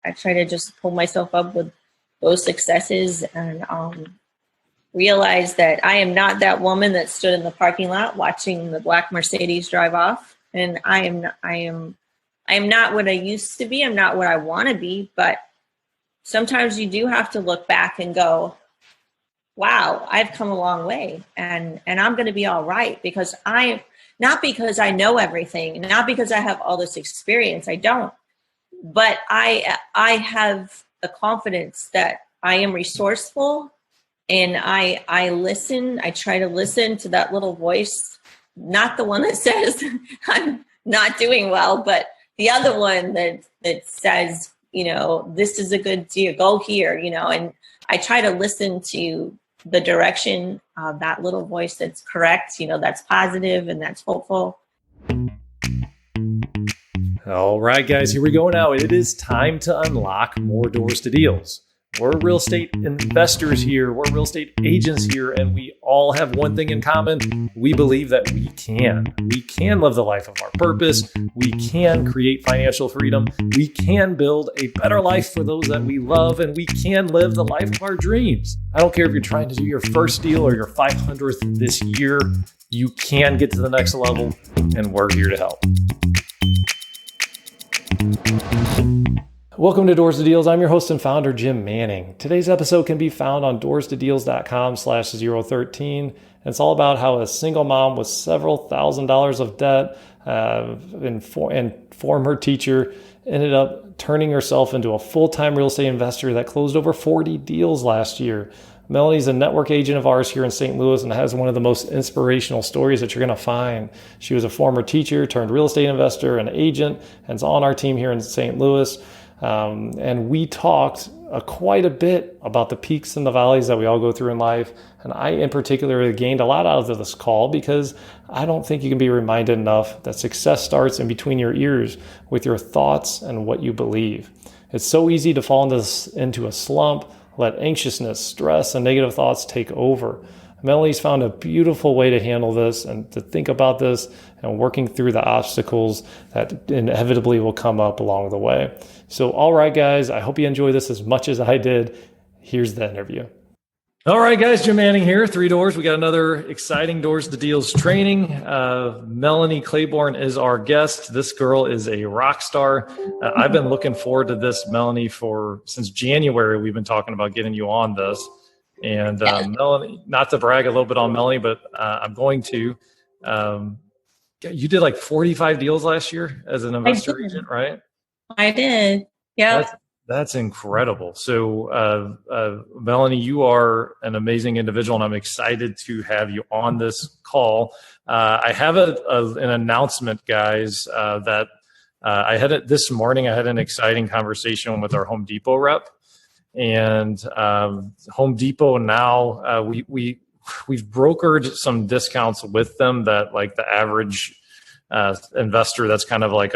I try to just pull myself up with those successes and realize that I am not that woman that stood in the parking lot watching the black Mercedes drive off. And I am not what I used to be. I'm not what I want to be, but sometimes you do have to look back and go, wow, I've come a long way, and I'm going to be all right, because not because I know everything, not because I have all this experience. I don't, but I have the confidence that I am resourceful, and I listen. I try to listen to that little voice, not the one that says I'm not doing well, but the other one that says, this is a good deal, go here, and I try to listen to the direction of that little voice that's correct, that's positive and that's hopeful. All right, guys, here we go now. It is time to unlock more doors to deals. We're real estate investors here. We're real estate agents here, and we all have one thing in common. We believe that we can live the life of our purpose. We can create financial freedom. We can build a better life for those that we love, and we can live the life of our dreams. I don't care if you're trying to do your first deal or your 500th this year, you can get to the next level, and we're here to help. Welcome to Doors to Deals. I'm your host and founder, Jim Manning. Today's episode can be found on doorstodeals.com/013. It's all about how a single mom with several $1,000s of debt and former teacher ended up turning herself into a full-time real estate investor that closed over 40 deals last year. Melanie's a network agent of ours here in St. Louis and has one of the most inspirational stories that you're going to find. She was a former teacher turned real estate investor and agent and is on our team here in St. Louis. And we talked quite a bit about the peaks and the valleys that we all go through in life. And I, in particular, gained a lot out of this call because I don't think you can be reminded enough that success starts in between your ears with your thoughts and what you believe. It's so easy to fall into a slump, let anxiousness, stress, and negative thoughts take over. Melanie's found a beautiful way to handle this and to think about this and working through the obstacles that inevitably will come up along the way. So, all right, guys, I hope you enjoy this as much as I did. Here's the interview. All right, guys, Jim Manning here, 3 Doors. We got another exciting Doors to Deals training. Melanie Claiborne is our guest. This girl is a rock star. I've been looking forward to this, Melanie, since January. We've been talking about getting you on this. And Melanie, not to brag a little bit on Melanie, but I'm going to. You did like 45 deals last year as an investor agent, right? I did. Yeah. That's incredible. So, Melanie, you are an amazing individual, and I'm excited to have you on this call. I have an announcement, guys, that I had it this morning. I had an exciting conversation with our Home Depot rep, and Home Depot now we've brokered some discounts with them that like the average investor that's kind of like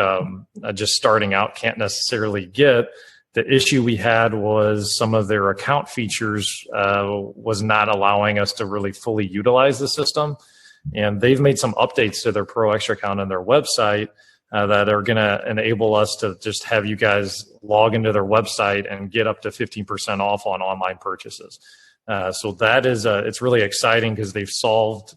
just starting out can't necessarily get. The issue we had was some of their account features was not allowing us to really fully utilize the system. And they've made some updates to their Pro Extra account on their website that are going to enable us to just have you guys log into their website and get up to 15% off on online purchases. So that is, it's really exciting because they've solved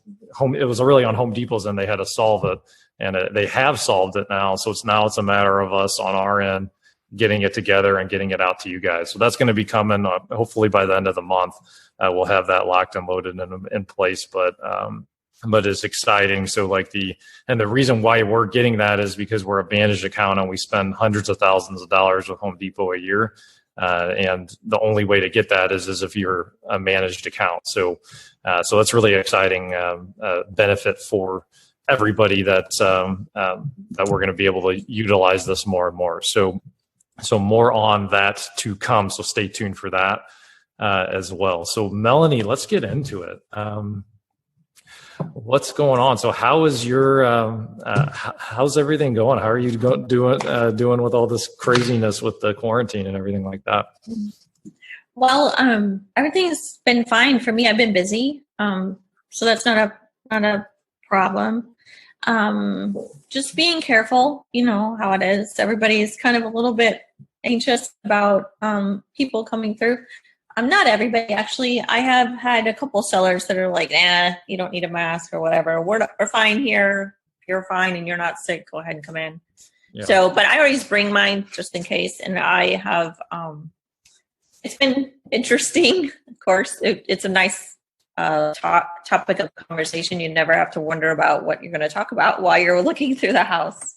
it was really on Home Depot's and they had to solve it, and they have solved it now. So it's a matter of us on our end getting it together and getting it out to you guys. So that's going to be coming hopefully by the end of the month. We'll have that locked and loaded in place, but it's exciting. So the reason why we're getting that is because we're a managed account and we spend hundreds of thousands of dollars with Home Depot a year. And the only way to get that is if you're a managed account. So that's really exciting benefit for everybody that we're going to be able to utilize this more and more. So more on that to come. So stay tuned for that as well. So Melanie, let's get into it. What's going on? So how is how's everything going? How are you doing with all this craziness with the quarantine and everything like that? Well, everything's been fine for me. I've been busy. So that's not a problem. Just being careful, you know how it is. Everybody's kind of a little bit anxious about people coming through. I'm not everybody, actually. I have had a couple sellers that are like, you don't need a mask or whatever. We're fine here. You're fine and you're not sick. Go ahead and come in. Yeah. So, but I always bring mine just in case. And I have, it's been interesting. Of course, it's a nice topic of conversation. You never have to wonder about what you're going to talk about while you're looking through the house.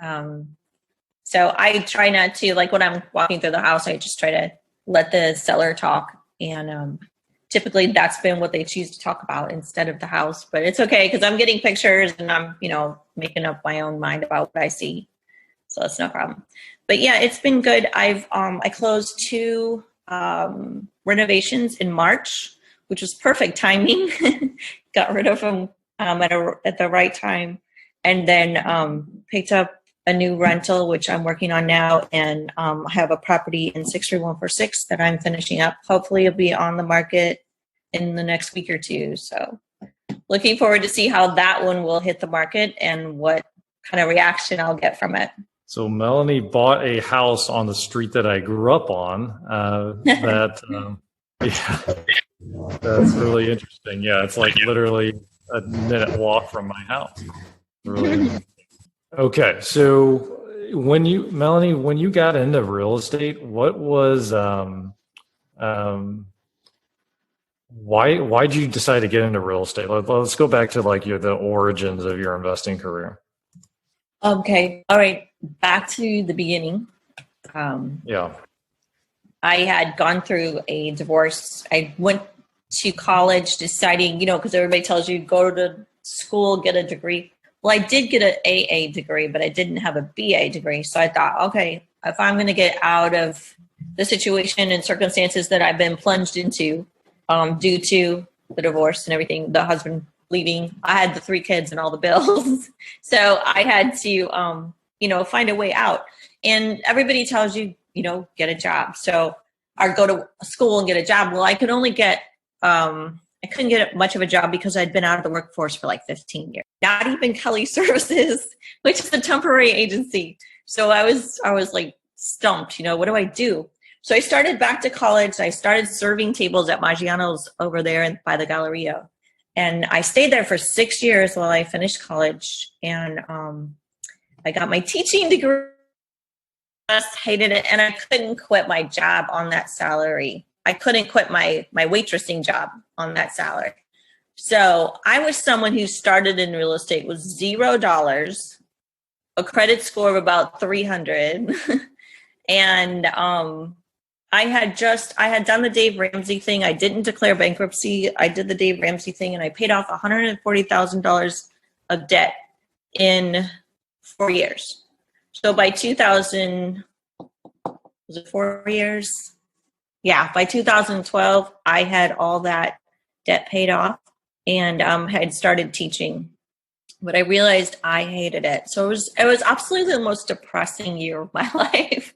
So I try not to, like when I'm walking through the house, I just try to let the seller talk. And typically that's been what they choose to talk about instead of the house. But it's okay because I'm getting pictures and I'm, making up my own mind about what I see. So that's no problem. But yeah, it's been good. I closed 2 renovations in March, which was perfect timing. Got rid of them at the right time. And then picked up a new rental, which I'm working on now, and I have a property in 63146 that I'm finishing up. Hopefully it'll be on the market in the next week or 2. So looking forward to see how that one will hit the market and what kind of reaction I'll get from it. So Melanie bought a house on the street that I grew up on. Yeah, that's really interesting. Yeah, it's like literally a minute walk from my house. Really interesting. Okay, so Melanie, when you got into real estate, what was why did you decide to get into real estate? Let's go back to the origins of your investing career. Okay, all right, back to the beginning. Yeah, I had gone through a divorce. I went to college deciding, because everybody tells you go to school, get a degree. Well, I did get an AA degree, but I didn't have a BA degree. So I thought, okay, if I'm going to get out of the situation and circumstances that I've been plunged into due to the divorce and everything, the husband leaving, I had the 3 kids and all the bills. So I had to, find a way out. And everybody tells you, get a job. So or go to school and get a job. Well, I could only get I couldn't get much of a job because I'd been out of the workforce for like 15 years. Not even Kelly Services, which is a temporary agency. So I was like stumped, what do I do? So I started back to college. I started serving tables at Maggiano's over there by the Galleria. And I stayed there for 6 years while I finished college. And I got my teaching degree. I just hated it. And I couldn't quit my job on that salary. I couldn't quit my waitressing job on that salary. So I was someone who started in real estate with $0, a credit score of about 300. And I had done the Dave Ramsey thing. I didn't declare bankruptcy. I did the Dave Ramsey thing and I paid off $140,000 of debt in 4 years. So by 2000, was it 4 years? Yeah, by 2012, I had all that debt paid off and had started teaching. But I realized I hated it. So it was absolutely the most depressing year of my life.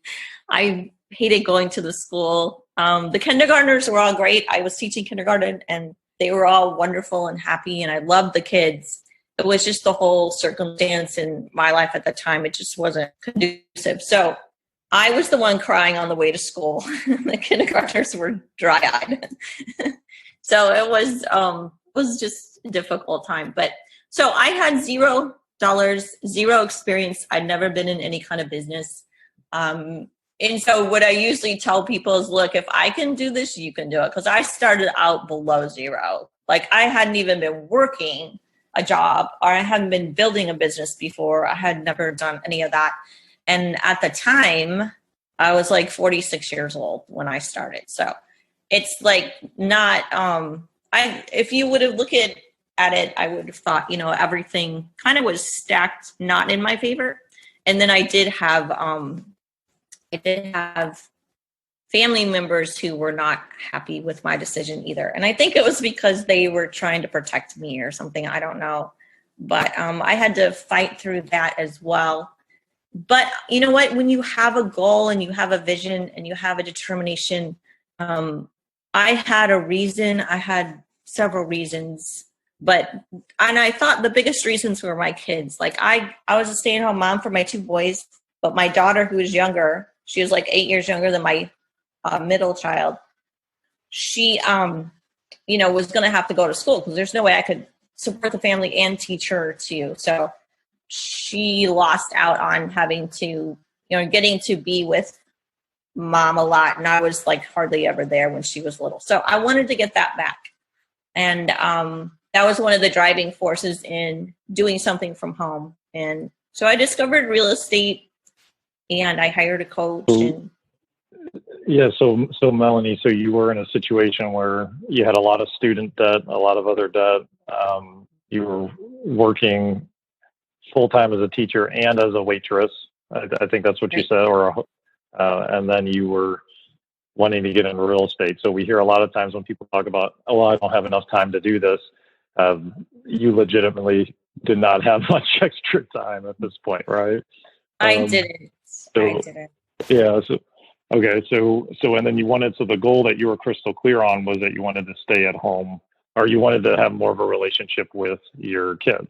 I hated going to the school. The kindergartners were all great. I was teaching kindergarten and they were all wonderful and happy and I loved the kids. It was just the whole circumstance in my life at the time. It just wasn't conducive. So I was the one crying on the way to school. The kindergartners were dry-eyed. So it was just a difficult time. But so I had $0, zero experience. I'd never been in any kind of business. And so what I usually tell people is, look, if I can do this, you can do it. Because I started out below 0. Like I hadn't even been working a job or I hadn't been building a business before. I had never done any of that. And at the time, I was like 46 years old when I started. So it's like not, if you would have looked at it, I would have thought, everything kind of was stacked not in my favor. And then I did have family members who were not happy with my decision either. And I think it was because they were trying to protect me or something. I don't know. But I had to fight through that as well. But you know what? When you have a goal and you have a vision and you have a determination, I had a reason. I had several reasons. And I thought the biggest reasons were my kids. Like I was a stay-at-home mom for my 2 boys, but my daughter, who was younger, she was like 8 years younger than my middle child. She, was going to have to go to school because there's no way I could support the family and teach her too. So she lost out on having to, getting to be with mom a lot. And I was like hardly ever there when she was little. So I wanted to get that back. And that was one of the driving forces in doing something from home. And so I discovered real estate and I hired a coach. And yeah. So Melanie, so you were in a situation where you had a lot of student debt, a lot of other debt. You were working full-time as a teacher and as a waitress. I think that's what you said, and then you were wanting to get into real estate. So we hear a lot of times when people talk about, oh, I don't have enough time to do this. You legitimately did not have much extra time at this point, right? I didn't. Yeah. So, okay. So, and then the goal that you were crystal clear on was that you wanted to stay at home, or you wanted to have more of a relationship with your kids.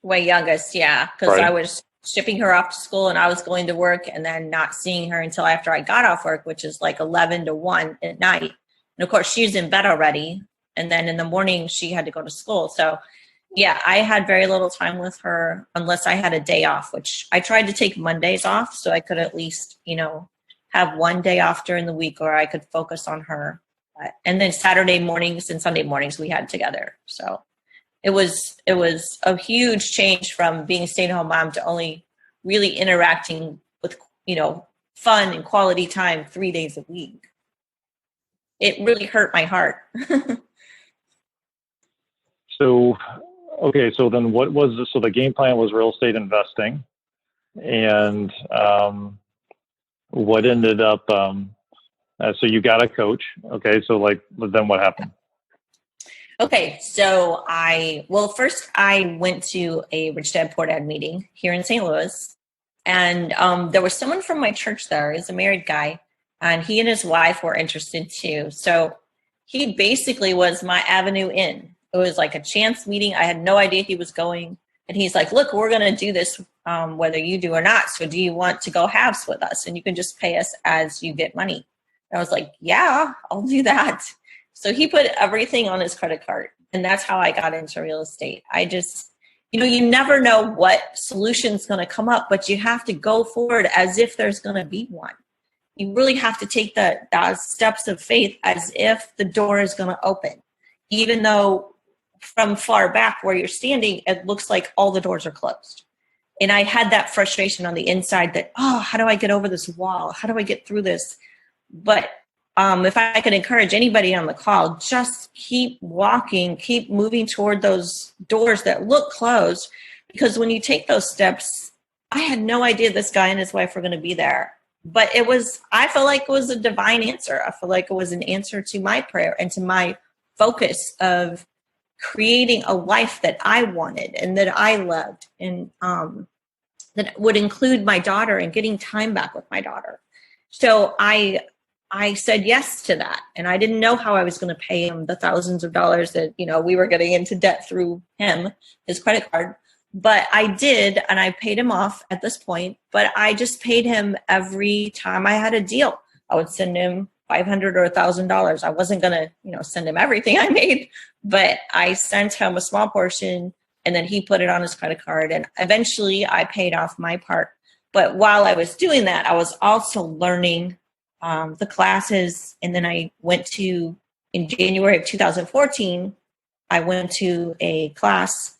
My youngest, yeah, because I was shipping her off to school and I was going to work and then not seeing her until after I got off work, which is like 11 to 1 at night. And of course, she's in bed already. And then in the morning, she had to go to school. So, yeah, I had very little time with her unless I had a day off, which I tried to take Mondays off so I could at least, have one day off during the week where I could focus on her. And then Saturday mornings and Sunday mornings we had together. So it was a huge change from being a stay-at-home mom to only really interacting with, fun and quality time 3 days a week. It really hurt my heart. So, okay. So then so the game plan was real estate investing, and what ended up, so you got a coach. Okay. So then what happened? Okay, so first I went to a Rich Dad Poor Dad meeting here in St. Louis, and there was someone from my church there. He's a married guy, and he and his wife were interested too. So he basically was my avenue in. It was like a chance meeting. I had no idea he was going, and he's like, "Look, we're going to do this whether you do or not. So do you want to go halves with us? And you can just pay us as you get money." And I was like, "Yeah, I'll do that." So he put everything on his credit card, and that's how I got into real estate. I just, you never know what solution's going to come up, but you have to go forward as if there's going to be one. You really have to take the steps of faith as if the door is going to open, even though from far back where you're standing, it looks like all the doors are closed. And I had that frustration on the inside that, how do I get over this wall? How do I get through this? But if I could encourage anybody on the call, just keep walking, keep moving toward those doors that look closed. Because when you take those steps, I had no idea this guy and his wife were going to be there. But I felt like it was a divine answer. I feel like it was an answer to my prayer and to my focus of creating a life that I wanted and that I loved, and that would include my daughter and getting time back with my daughter. So I said yes to that. And I didn't know how I was going to pay him the thousands of dollars that, we were getting into debt through him, his credit card. But I did, and I paid him off at this point. But I just paid him every time I had a deal. I would send him $500 or $1,000. I wasn't going to, send him everything I made, but I sent him a small portion, and then he put it on his credit card. And eventually I paid off my part. But while I was doing that, I was also learning the classes. And then I in January of 2014, I went to a class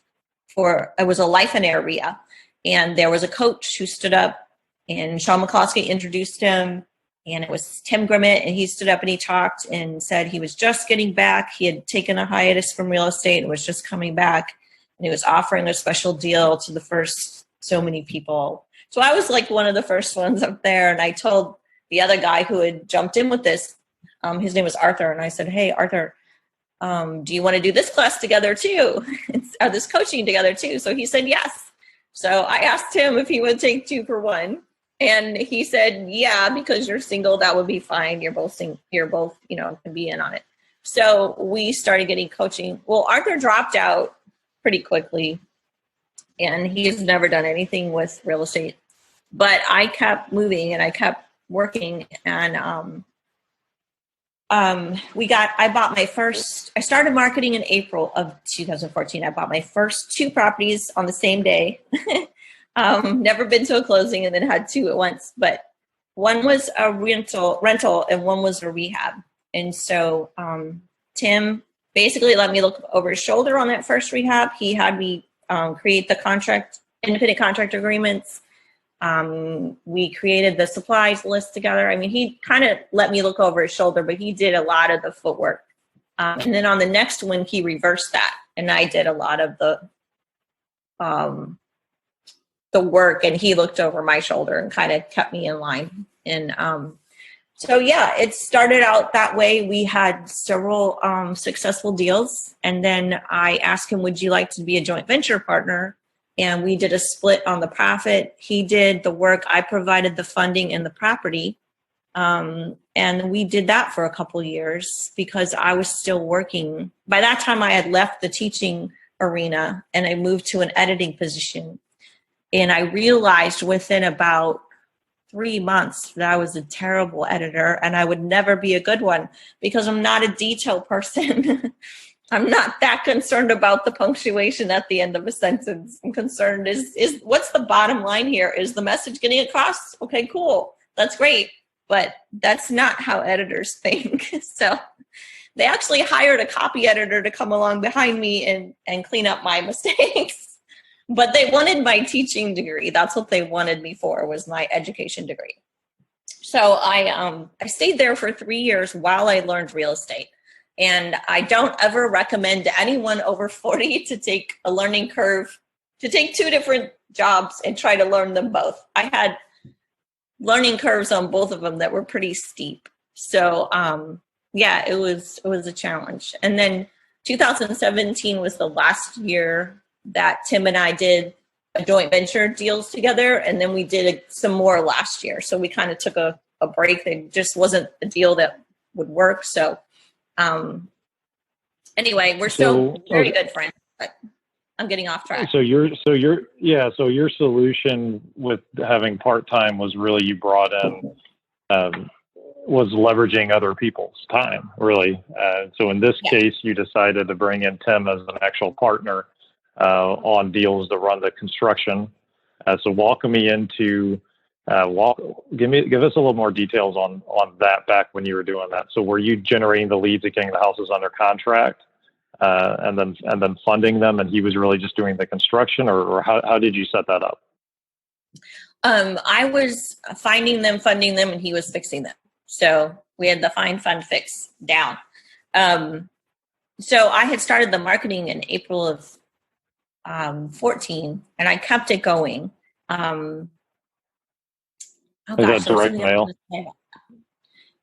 it was a life and area. And there was a coach who stood up, and Sean McCloskey introduced him, and it was Tim Grimmett, and he stood up and he talked and said he was just getting back. He had taken a hiatus from real estate and was just coming back, and he was offering a special deal to the first so many people. So I was like one of the first ones up there, and I told the other guy who had jumped in with this, his name was Arthur, and I said, "Hey, Arthur, do you want to do this class together too? Or this coaching together too?" So he said yes. So I asked him if he would take 2 for 1. And he said, "Yeah, because you're single, that would be fine. You're both, can be in on it." So we started getting coaching. Well, Arthur dropped out pretty quickly, and he's never done anything with real estate but I kept moving and I kept working, and I started marketing in April of 2014. I bought my first 2 properties on the same day. Never been to a closing, and then had 2 at once, but one was a rental and one was a rehab. And so Tim basically let me look over his shoulder on that first rehab. He had me create the independent contract agreements. We created the supplies list together. I mean, he kind of let me look over his shoulder, but he did a lot of the footwork. And then on the next one, he reversed that, and I did a lot of the work, and he looked over my shoulder and kind of kept me in line. And so, yeah, it started out that way. We had several successful deals, and then I asked him, would you like to be a joint venture partner? And we did a split on the profit. He did the work. I provided the funding and the property. And we did that for a couple years because I was still working. By that time, I had left the teaching arena and I moved to an editing position. And I realized within about 3 months that I was a terrible editor and I would never be a good one because I'm not a detail person. I'm not that concerned about the punctuation at the end of a sentence. I'm concerned is what's the bottom line here? Is the message getting across? Okay, cool. That's great. But that's not how editors think. So they actually hired a copy editor to come along behind me and clean up my mistakes. But they wanted my teaching degree. That's what they wanted me for, was my education degree. So I stayed there for 3 years while I learned real estate. And I don't ever recommend to anyone over 40 to take a learning curve, to take 2 different jobs and try to learn them both. I had learning curves on both of them that were pretty steep. So yeah, it was a challenge. And then 2017 was the last year that Tim and I did a joint venture deals together. And then we did some more last year. So we kind of took a break. It just wasn't a deal that would work. So anyway, we're still very good friends, but I'm getting off track. So your solution with having part-time was really you brought in, was leveraging other people's time, really. So in this case, you decided to bring in Tim as an actual partner on deals to run the construction. So walk me into, give us a little more details on that back when you were doing that. So were you generating the leads and getting the houses under contract, and then funding them, and he was really just doing the construction, or how did you set that up? I was finding them, funding them, and he was fixing them. So we had the find, fund, fix down. So I had started the marketing in April of 14, and I kept it going. Is that direct mail?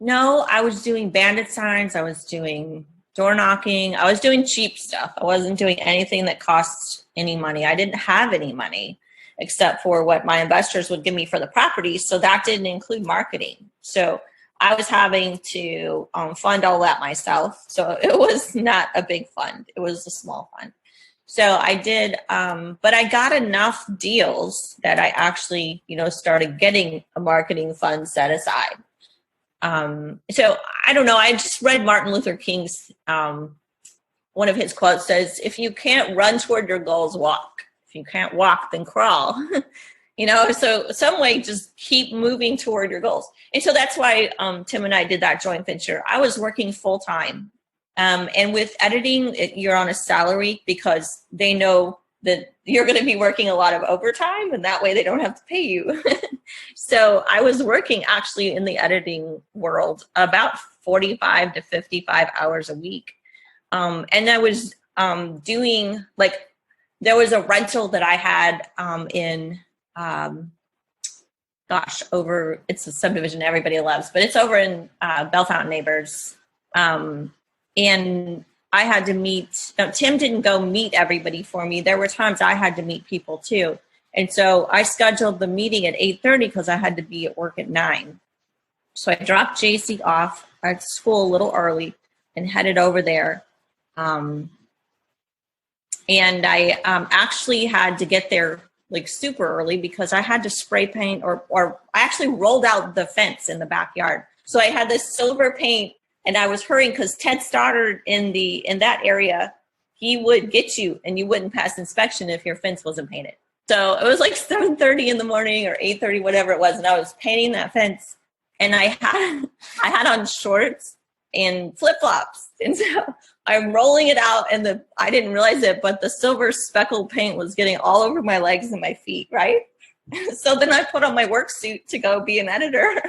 No, I was doing bandit signs. I was doing door knocking. I was doing cheap stuff. I wasn't doing anything that cost any money. I didn't have any money except for what my investors would give me for the property. So that didn't include marketing. So I was having to fund all that myself. So it was not a big fund. It was a small fund. So I did, but I got enough deals that I actually, started getting a marketing fund set aside. So I don't know. I just read Martin Luther King's, one of his quotes says, if you can't run toward your goals, walk. If you can't walk, then crawl. So some way, just keep moving toward your goals. And so that's why Tim and I did that joint venture. I was working full time. And with editing, you're on a salary because they know that you're going to be working a lot of overtime, and that way they don't have to pay you. So I was working actually in the editing world about 45 to 55 hours a week. And I was doing, there was a rental that I had in, it's a subdivision everybody loves, but it's over in Bellfountain Neighbors. And I had to meet, Tim didn't go meet everybody for me. There were times I had to meet people too. And so I scheduled the meeting at 8:30 because I had to be at work at 9. So I dropped JC off at school a little early and headed over there. And I actually had to get there like super early because I had to spray paint or I actually rolled out the fence in the backyard. So I had this silver paint and I was hurrying because Ted Stoddard in that area, he would get you and you wouldn't pass inspection if your fence wasn't painted. So it was like 7:30 in the morning or 8:30, whatever it was. And I was painting that fence and I had on shorts and flip-flops. And so I'm rolling it out and I didn't realize it, but the silver speckled paint was getting all over my legs and my feet, right? So then I put on my work suit to go be an editor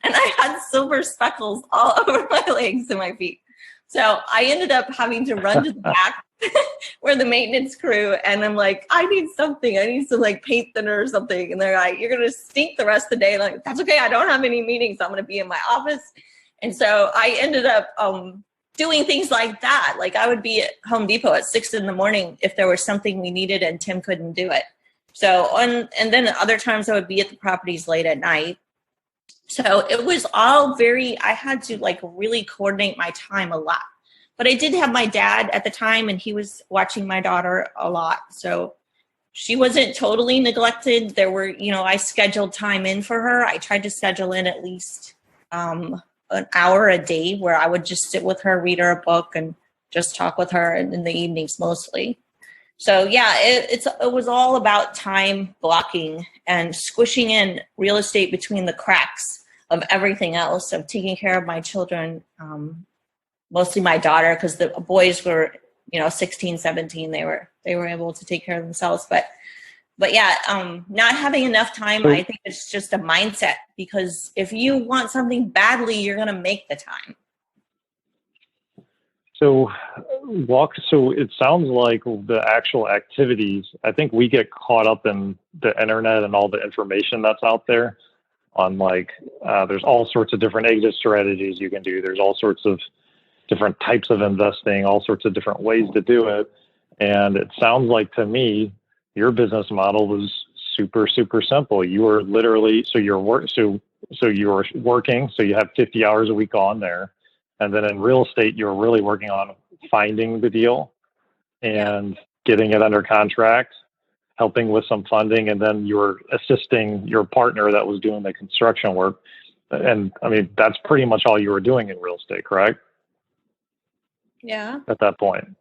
and I had silver speckles all over my legs and my feet. So I ended up having to run to the back where the maintenance crew, and I'm like, I need something. I need some like paint thinner or something. And they're like, you're going to stink the rest of the day. And I'm like, that's okay. I don't have any meetings. I'm going to be in my office. And so I ended up doing things like that. Like I would be at Home Depot at 6 in the morning if there was something we needed and Tim couldn't do it. So and then other times I would be at the properties late at night. So it was all I had to like really coordinate my time a lot. But I did have my dad at the time and he was watching my daughter a lot. So she wasn't totally neglected. There were, I scheduled time in for her. I tried to schedule in at least an hour a day where I would just sit with her, read her a book and just talk with her in the evenings mostly. So yeah, it was all about time blocking and squishing in real estate between the cracks of everything else, of taking care of my children, mostly my daughter, because the boys were, 16, 17, they were able to take care of themselves. But yeah, not having enough time, I think it's just a mindset, because if you want something badly, you're going to make the time. So it sounds like the actual activities, I think we get caught up in the internet and all the information that's out there on there's all sorts of different exit strategies you can do. There's all sorts of different types of investing, all sorts of different ways to do it. And it sounds like to me, your business model was super, super simple. You were literally, so you're working, so you have 50 hours a week on there. And then in real estate, you're really working on finding the deal and getting it under contract, helping with some funding, and then you're assisting your partner that was doing the construction work. And I mean, that's pretty much all you were doing in real estate, correct? Yeah. At that point.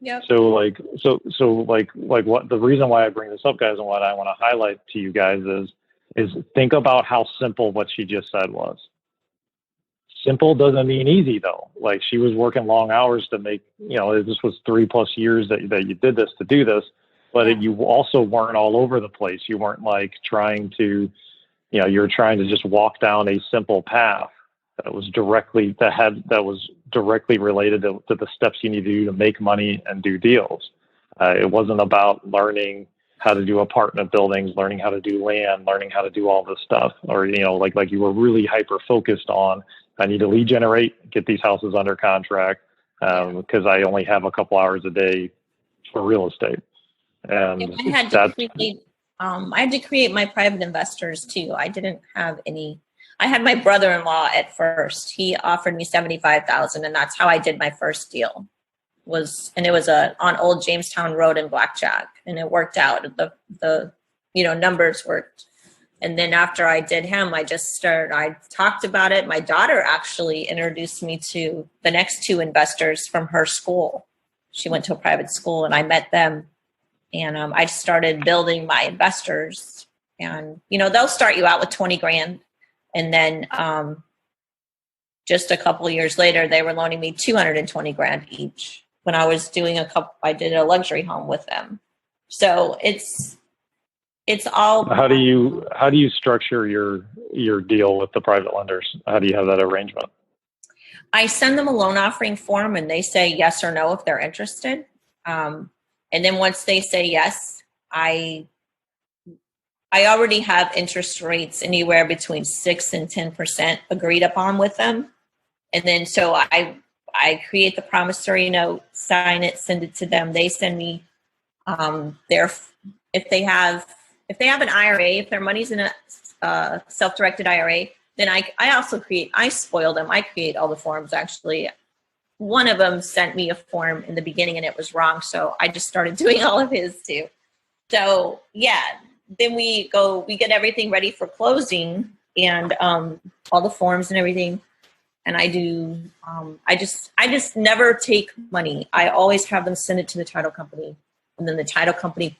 Yep. So what the reason why I bring this up, guys, and what I want to highlight to you guys is think about how simple what she just said was. Simple doesn't mean easy though. Like she was working long hours to make, this was 3+ years that you did this to do this, but you also weren't all over the place. You weren't like trying to, you're trying to just walk down a simple path that was directly related to the steps you need to do to make money and do deals. It wasn't about learning how to do apartment buildings, learning how to do land, learning how to do all this stuff, or, like you were really hyper focused on, I need to lead generate, get these houses under contract, because I only have a couple hours a day for real estate. And I had to create my private investors too. I didn't have any. I had my brother-in-law at first. He offered me $75,000, and that's how I did my first deal. It was on Old Jamestown Road in Blackjack, and it worked out. The numbers worked. And then after I did him, I talked about it. My daughter actually introduced me to the next two investors from her school. She went to a private school and I met them. And I started building my investors. And, they'll start you out with 20 grand. And then just a couple of years later, they were loaning me 220 grand each when I was doing I did a luxury home with them. So it's all. How do you structure your deal with the private lenders? How do you have that arrangement? I send them a loan offering form and they say yes or no if they're interested. And then once they say yes, I already have interest rates anywhere between 6 and 10% agreed upon with them. And then so I create the promissory note, sign it, send it to them. They send me if they have an IRA, if their money's in a self-directed IRA, then I spoil them. I create all the forms actually. One of them sent me a form in the beginning and it was wrong. So I just started doing all of his too. So yeah, then we get everything ready for closing and all the forms and everything. And I do, I just never take money. I always have them send it to the title company. And then the title company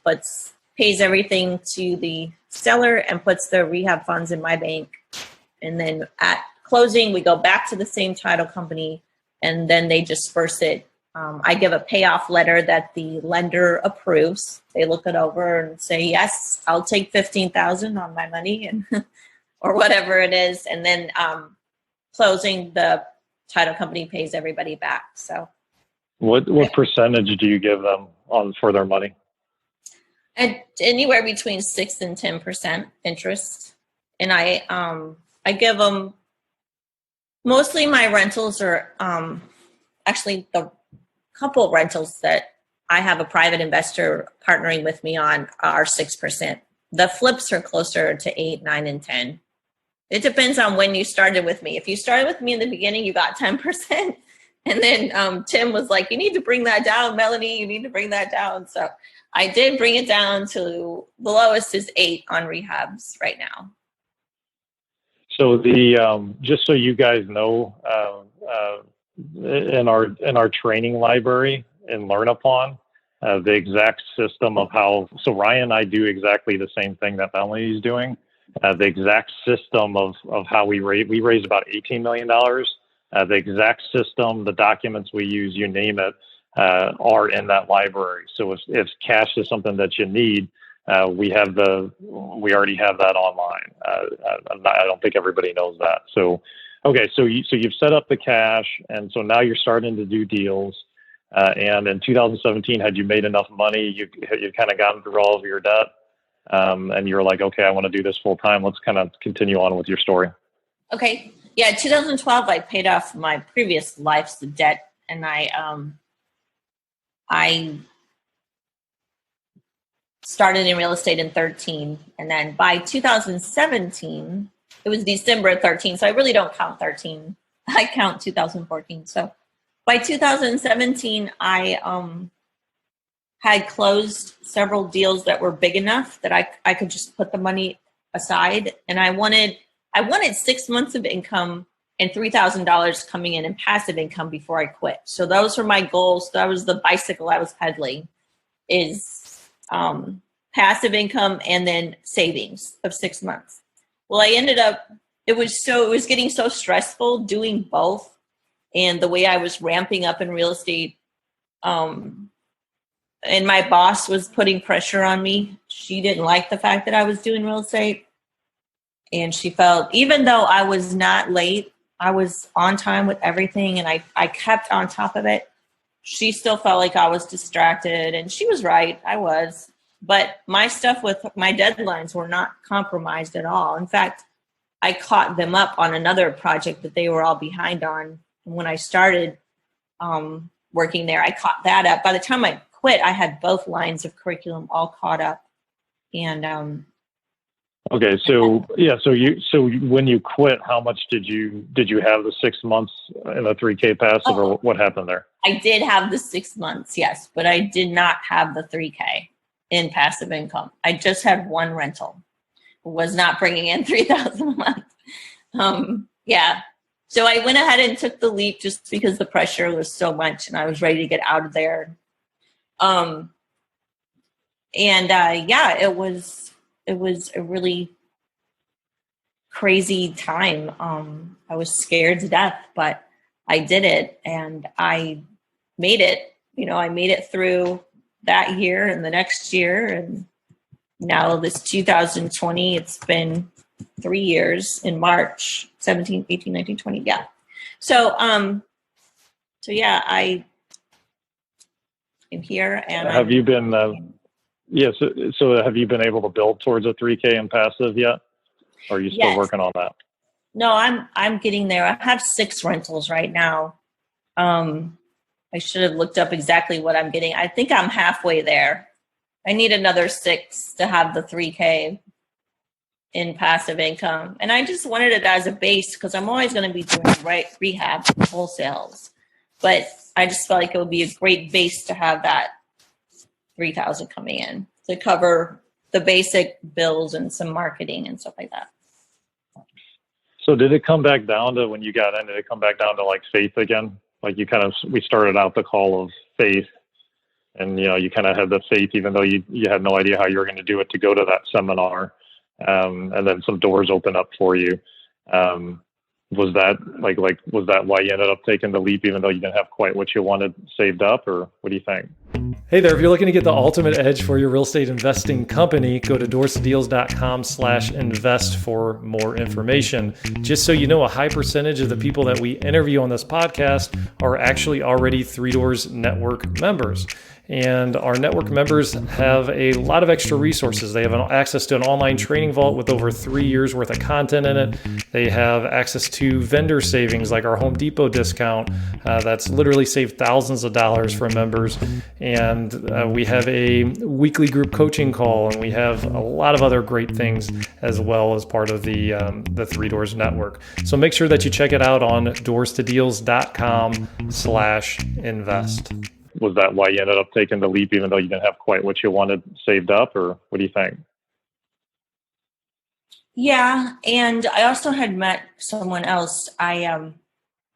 pays everything to the seller and puts the rehab funds in my bank. And then at closing, we go back to the same title company and then they disperse it. I give a payoff letter that the lender approves. They look it over and say, yes, I'll take $15,000 on my money and or whatever it is. And then closing, the title company pays everybody back. So what percentage do you give them for their money? And anywhere between 6 and 10% interest. And I give them, mostly my rentals are actually the couple rentals that I have a private investor partnering with me on are 6%. The flips are closer to 8, 9, and 10. It depends on when you started with me. If you started with me in the beginning, you got 10%. And then Tim was like, you need to bring that down, Melanie, you need to bring that down. So I did bring it down to the lowest is 8 on rehabs right now. So the just so you guys know, in our training library in Learn Upon, the exact system of how. So Ryan and I do exactly the same thing that Melanie is doing. The exact system of how we raised about $18 million. The exact system, the documents we use, you name it, are in that library. So if cash is something that you need, we already have that online. I don't think everybody knows that. So, okay, so you've set up the cash, and so now you're starting to do deals. And in 2017, had you made enough money, you kind of gotten through all of your debt, and you're like, okay, I want to do this full time. Let's kind of continue on with your story. Okay. Yeah, 2012, I paid off my previous life's debt, and I started in real estate in 13, and then by 2017, it was December 13, so I really don't count 13. I count 2014. So by 2017, I had closed several deals that were big enough that I could just put the money aside, and I wanted 6 months of income and $3,000 coming in passive income before I quit. So those were my goals. That was the bicycle I was pedaling, is passive income and then savings of 6 months. Well, I ended up, it was getting so stressful doing both, and the way I was ramping up in real estate, and my boss was putting pressure on me. She didn't like the fact that I was doing real estate. And she felt, even though I was not late, I was on time with everything, and I kept on top of it. She still felt like I was distracted, and she was right. I was. But my stuff with my deadlines were not compromised at all. In fact, I caught them up on another project that they were all behind on. And when I started working there, I caught that up. By the time I quit, I had both lines of curriculum all caught up. And okay, so yeah, so when you quit, how much did you have the 6 months in a 3K passive, or what happened there? I did have the 6 months, yes, but I did not have the 3K in passive income. I just had one rental. Was not bringing in $3,000 a month. Yeah, so I went ahead and took the leap just because the pressure was so much, and I was ready to get out of there. Yeah, it was a really crazy time. I was scared to death, but I did it, and I made it. I made it through that year and the next year, and now this 2020, it's been 3 years in March, 17, 18, 19, 20. Yeah. So yeah, I am here, and have you been, so have you been able to build towards a 3K in passive yet? Or are you still working on that? No, I'm getting there. I have 6 rentals right now. I should have looked up exactly what I'm getting. I think I'm halfway there. I need another 6 to have the 3K in passive income. And I just wanted it as a base because I'm always going to be doing rehab wholesales. But I just felt like it would be a great base to have that 3,000 coming in. to cover the basic bills and some marketing and stuff like that. So did it come back down to, when you got in, did it come back down to like faith again? Like we started out the call of faith, and, you kind of had the faith, even though you had no idea how you were going to do it, to go to that seminar. And then some doors open up for you. Was that was that why you ended up taking the leap, even though you didn't have quite what you wanted saved up, or what do you think? Hey there, if you're looking to get the ultimate edge for your real estate investing company, go to doorstodeals.com/invest for more information. Just so you know, a high percentage of the people that we interview on this podcast are actually already Three Doors Network members. And our network members have a lot of extra resources. They have access to an online training vault with over 3 years worth of content in it. They have access to vendor savings like our Home Depot discount that's literally saved thousands of dollars for members. And we have a weekly group coaching call, and we have a lot of other great things as well as part of the Three Doors Network. So make sure that you check it out on doorstodeals.com/invest. Was that why you ended up taking the leap, even though you didn't have quite what you wanted saved up, or what do you think? Yeah, and I also had met someone else. I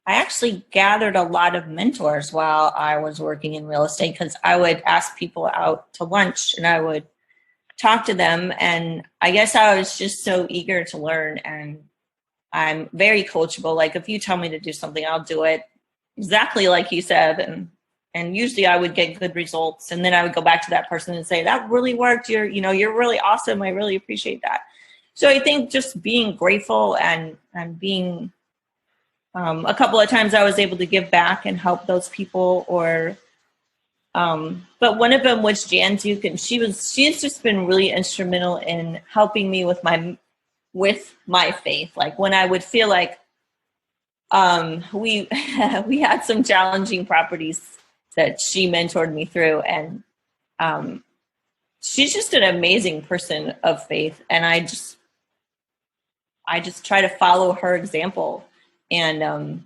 actually gathered a lot of mentors while I was working in real estate, because I would ask people out to lunch and I would talk to them. And I guess I was just so eager to learn, and I'm very coachable. Like, if you tell me to do something, I'll do it exactly like you said. And usually I would get good results. And then I would go back to that person and say, that really worked. You're really awesome. I really appreciate that. So I think just being grateful and being, a couple of times I was able to give back and help those people, but one of them was Jan Duke, and she's just been really instrumental in helping me with my faith. Like, when I would feel like, we had some challenging properties that she mentored me through, and she's just an amazing person of faith, and I just try to follow her example and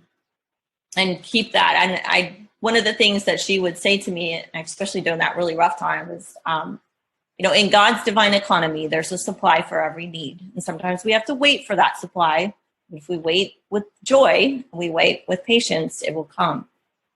keep that. And one of the things that she would say to me, especially during that really rough time, is in God's divine economy, there's a supply for every need, and sometimes we have to wait for that supply. If we wait with joy, we wait with patience, it will come.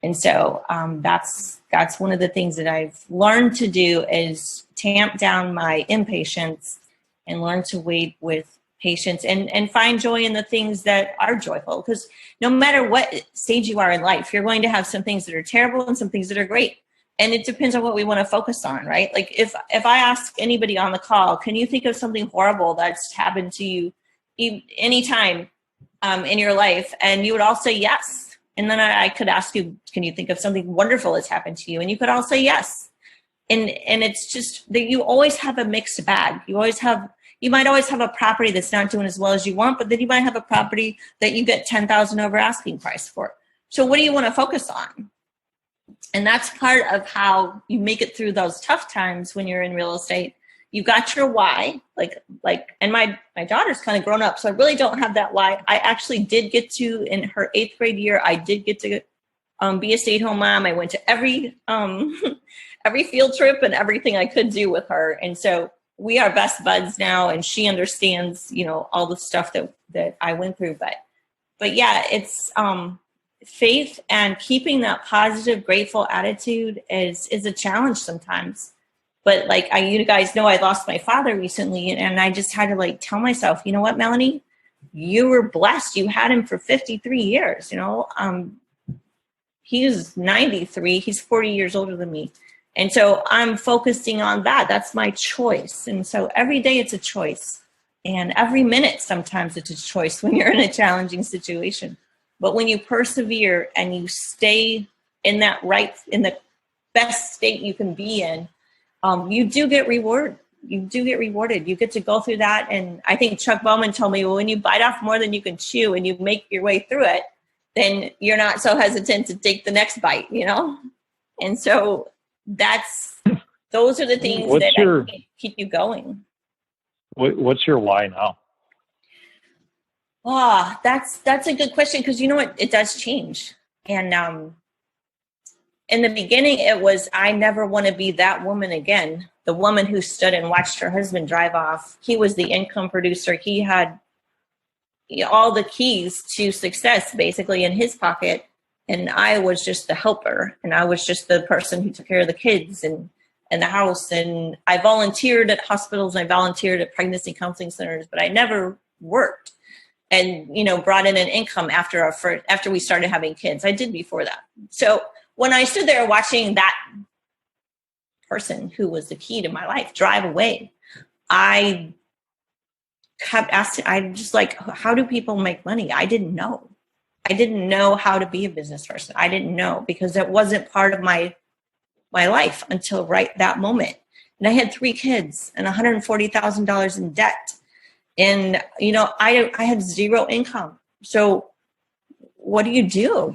And so that's one of the things that I've learned to do, is tamp down my impatience and learn to wait with patience and find joy in the things that are joyful. Because no matter what stage you are in life, you're going to have some things that are terrible and some things that are great. And it depends on what we want to focus on, right? Like, if I ask anybody on the call, can you think of something horrible that's happened to you anytime in your life? And you would all say yes. And then I could ask you, can you think of something wonderful that's happened to you? And you could all say yes. And it's just that you always have a mixed bag. You might always have a property that's not doing as well as you want, but then you might have a property that you get $10,000 over asking price for. So what do you want to focus on? And that's part of how you make it through those tough times when you're in real estate. You got your why, and my daughter's kind of grown up, so I really don't have that why. I actually did get to, in her 8th grade year, I did get to be a stay-at-home mom. I went to every field trip and everything I could do with her. And so we are best buds now, and she understands, all the stuff that I went through. But yeah, it's faith and keeping that positive, grateful attitude is a challenge sometimes. But you guys know, I lost my father recently, and I just had to tell myself, you know what, Melanie, you were blessed. You had him for 53 years. He's 93. He's 40 years older than me. And so I'm focusing on that. That's my choice. And so every day it's a choice, and every minute sometimes it's a choice when you're in a challenging situation. But when you persevere and you stay in the best state you can be in, you do get rewarded. You get to go through that. And I think Chuck Bowman told me, well, when you bite off more than you can chew and you make your way through it, then you're not so hesitant to take the next bite, And so those are the things that keep you going. What's your why now? That's a good question, because you know what? It does change. And in the beginning, it was, I never want to be that woman again. the woman who stood and watched her husband drive off. He was the income producer. He had all the keys to success basically in his pocket. And I was just the helper. And I was just the person who took care of the kids and the house. And I volunteered at hospitals. I volunteered at pregnancy counseling centers, but I never worked and, brought in an income after we started having kids. I did before that. So when I stood there watching that person who was the key to my life drive away, I kept asking, I'm just like, how do people make money? I didn't know. I didn't know how to be a business person. I didn't know because it wasn't part of my life until right that moment. And I had 3 kids and $140,000 in debt. And, I had 0 income. So what do you do?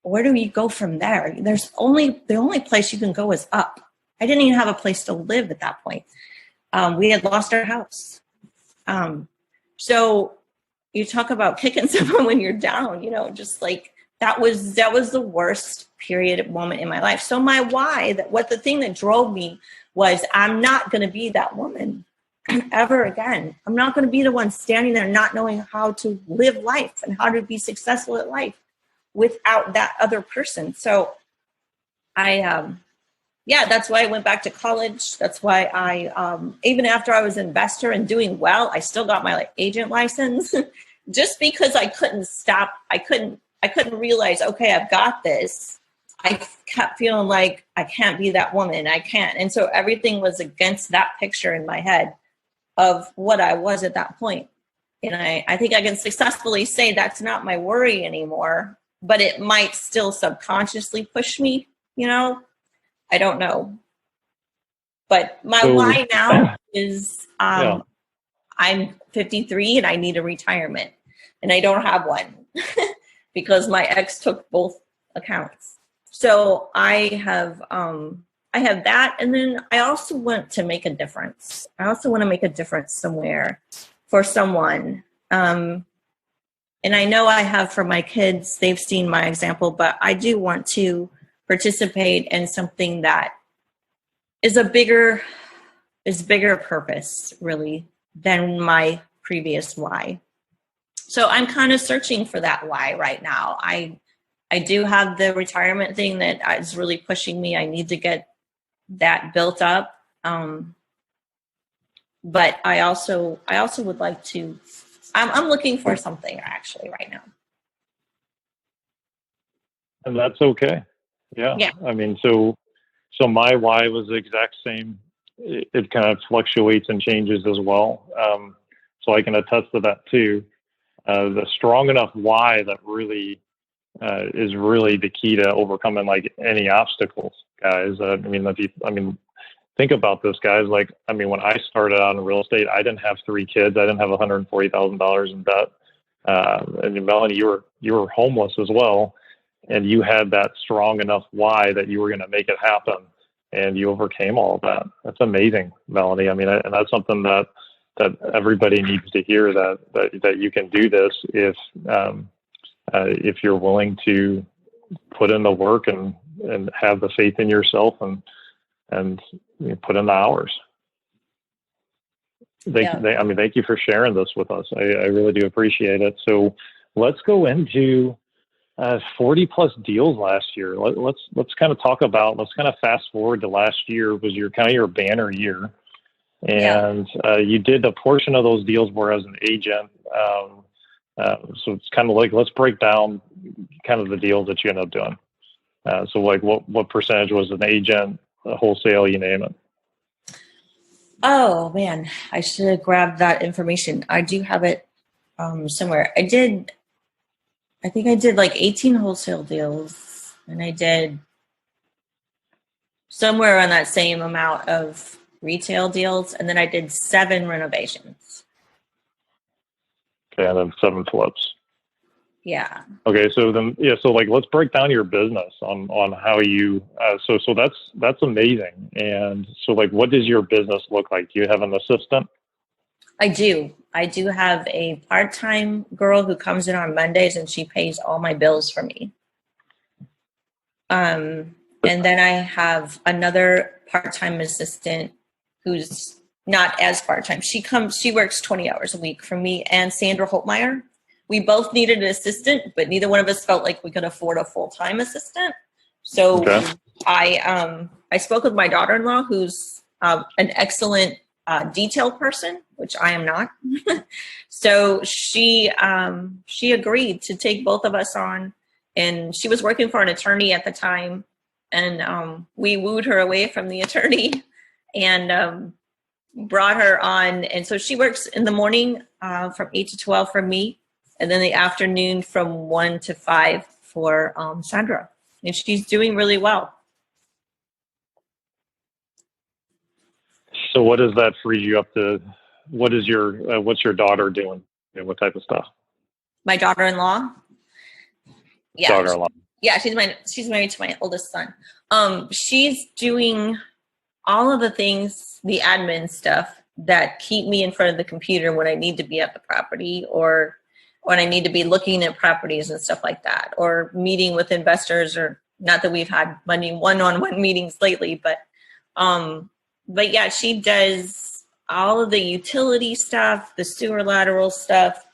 Where do you go from there? The only place you can go is up. I didn't even have a place to live at that point. We had lost our house. So you talk about kicking someone when you're down, just like that was the worst moment in my life. So my why, the thing that drove me was I'm not going to be that woman ever again. I'm not going to be the one standing there not knowing how to live life and how to be successful at life without that other person. So that's why I went back to college. That's why I, even after I was an investor and doing well, I still got my agent license just because I couldn't stop. I couldn't realize, okay, I've got this. I kept feeling like I can't be that woman. I can't. And so everything was against that picture in my head of what I was at that point. And I think I can successfully say that's not my worry anymore, but it might still subconsciously push me, I don't know. But my why now is I'm 53 and I need a retirement. And I don't have one because my ex took both accounts. So I have that. And then I also want to make a difference. I also want to make a difference somewhere for someone. And I know I have for my kids, they've seen my example, but I do want to participate in something that is bigger purpose really than my previous why. So I'm kind of searching for that why right now. I do have the retirement thing that is really pushing me. I need to get that built up. But I also would like to, I'm looking for something actually right now. And that's okay. Yeah. I mean, so my why was the exact same. It kind of fluctuates and changes as well. So I can attest to that too. The strong enough why that really is really the key to overcoming any obstacles, guys. Think about this, guys. When I started out in real estate, I didn't have 3 kids. I didn't have $140,000 in debt. And Melanie, you were homeless as well. And you had that strong enough why that you were going to make it happen, and you overcame all of that. That's amazing, Melanie. And that's something that everybody needs to hear, that you can do this if you're willing to put in the work and have the faith in yourself and put in the hours. Thank you for sharing this with us. I really do appreciate it. So let's go into 40 plus deals last year. Let's kind of talk about, let's kind of fast forward to last year was your banner year. And you did a portion of those deals were as an agent. So it's kind of let's break down kind of the deals that you end up doing. So what percentage was an agent, a wholesale, you name it? Oh man, I should have grabbed that information. I do have it somewhere. I think I did 18 wholesale deals, and I did somewhere on that same amount of retail deals, and then I did 7 renovations. Okay, and then 7 flips. Yeah. Okay, so let's break down your business on how you. So that's amazing. And so what does your business look like? Do you have an assistant? I do. I do have a part-time girl who comes in on Mondays, and she pays all my bills for me. And then I have another part-time assistant who's not as part-time. She works 20 hours a week for me and Sandra Holtmeyer. We both needed an assistant, but neither one of us felt like we could afford a full-time assistant. So Okay. I spoke with my daughter-in-law, who's an excellent detail person, which I am not. So she agreed to take both of us on, and she was working for an attorney at the time, and we wooed her away from the attorney and brought her on. And so she works in the morning from 8 to 12 for me, and then the afternoon from 1 to 5 for Sandra. And she's doing really well. So what does that free you up to? What's your daughter doing? What type of stuff? My daughter-in-law. Yeah. Daughter-in-law. Yeah, she's married to my oldest son. She's doing all of the things, the admin stuff that keep me in front of the computer when I need to be at the property, or when I need to be looking at properties and stuff like that, or meeting with investors, or not that we've had many one-on-one meetings lately, but yeah, she does all of the utility stuff, the sewer lateral stuff.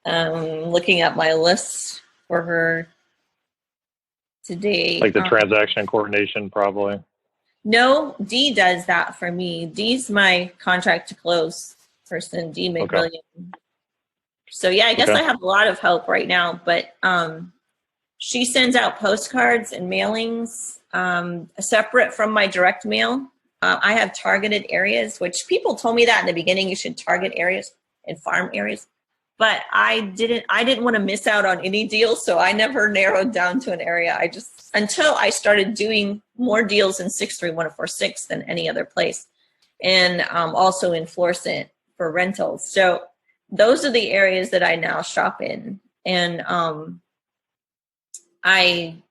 Looking at my list for her today. Like the transaction coordination, probably. No, Dee does that for me. Dee's my contract to close person, Dee McWilliam. Okay. So yeah, I guess I have a lot of help right now, but she sends out postcards and mailings separate from my direct mail. I have targeted areas, which people told me that in the beginning, you should target areas and farm areas. But I didn't want to miss out on any deals, so I never narrowed down to an area. Until I started doing more deals in 63146 than any other place, and also in Florissant for rentals. So those are the areas that I now shop in, and I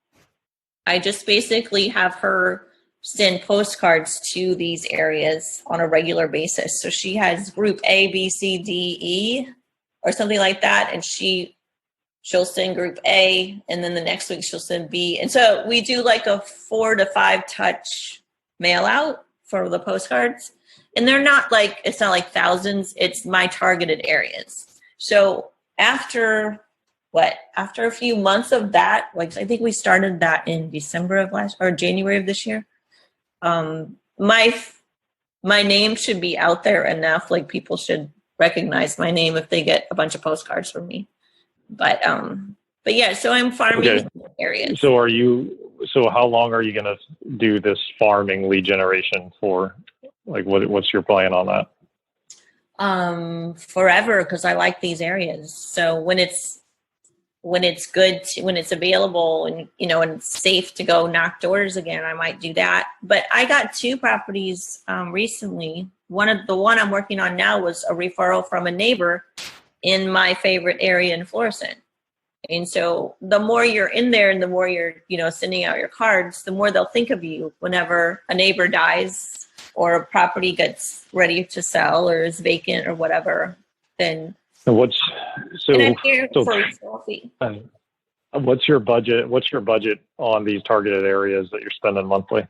just basically have her send postcards to these areas on a regular basis. So she has group A, B, C, D, E, or something like that, and she'll send group A, and then the next week she'll send B. And so we do like a 4 to 5 touch mail out for the postcards. And they're not like, it's not like thousands, it's my targeted areas. So after a few months of that, like I think we started that in December of January of this year. My name should be out there enough, like people should recognize my name if they get a bunch of postcards from me. But yeah, so I'm farming areas. So how long are you going to do this farming lead generation for? Like what's your plan on that? Forever, because I like these areas. So when it's good, when it's available and, and it's safe to go knock doors again, I might do that. But I got 2 properties recently. The one I'm working on now was a referral from a neighbor in my favorite area in Florissant. And so the more you're in there and the more you're, sending out your cards, the more they'll think of you whenever a neighbor dies or a property gets ready to sell or is vacant or whatever. Then what's your budget? What's your budget on these targeted areas that you're spending monthly?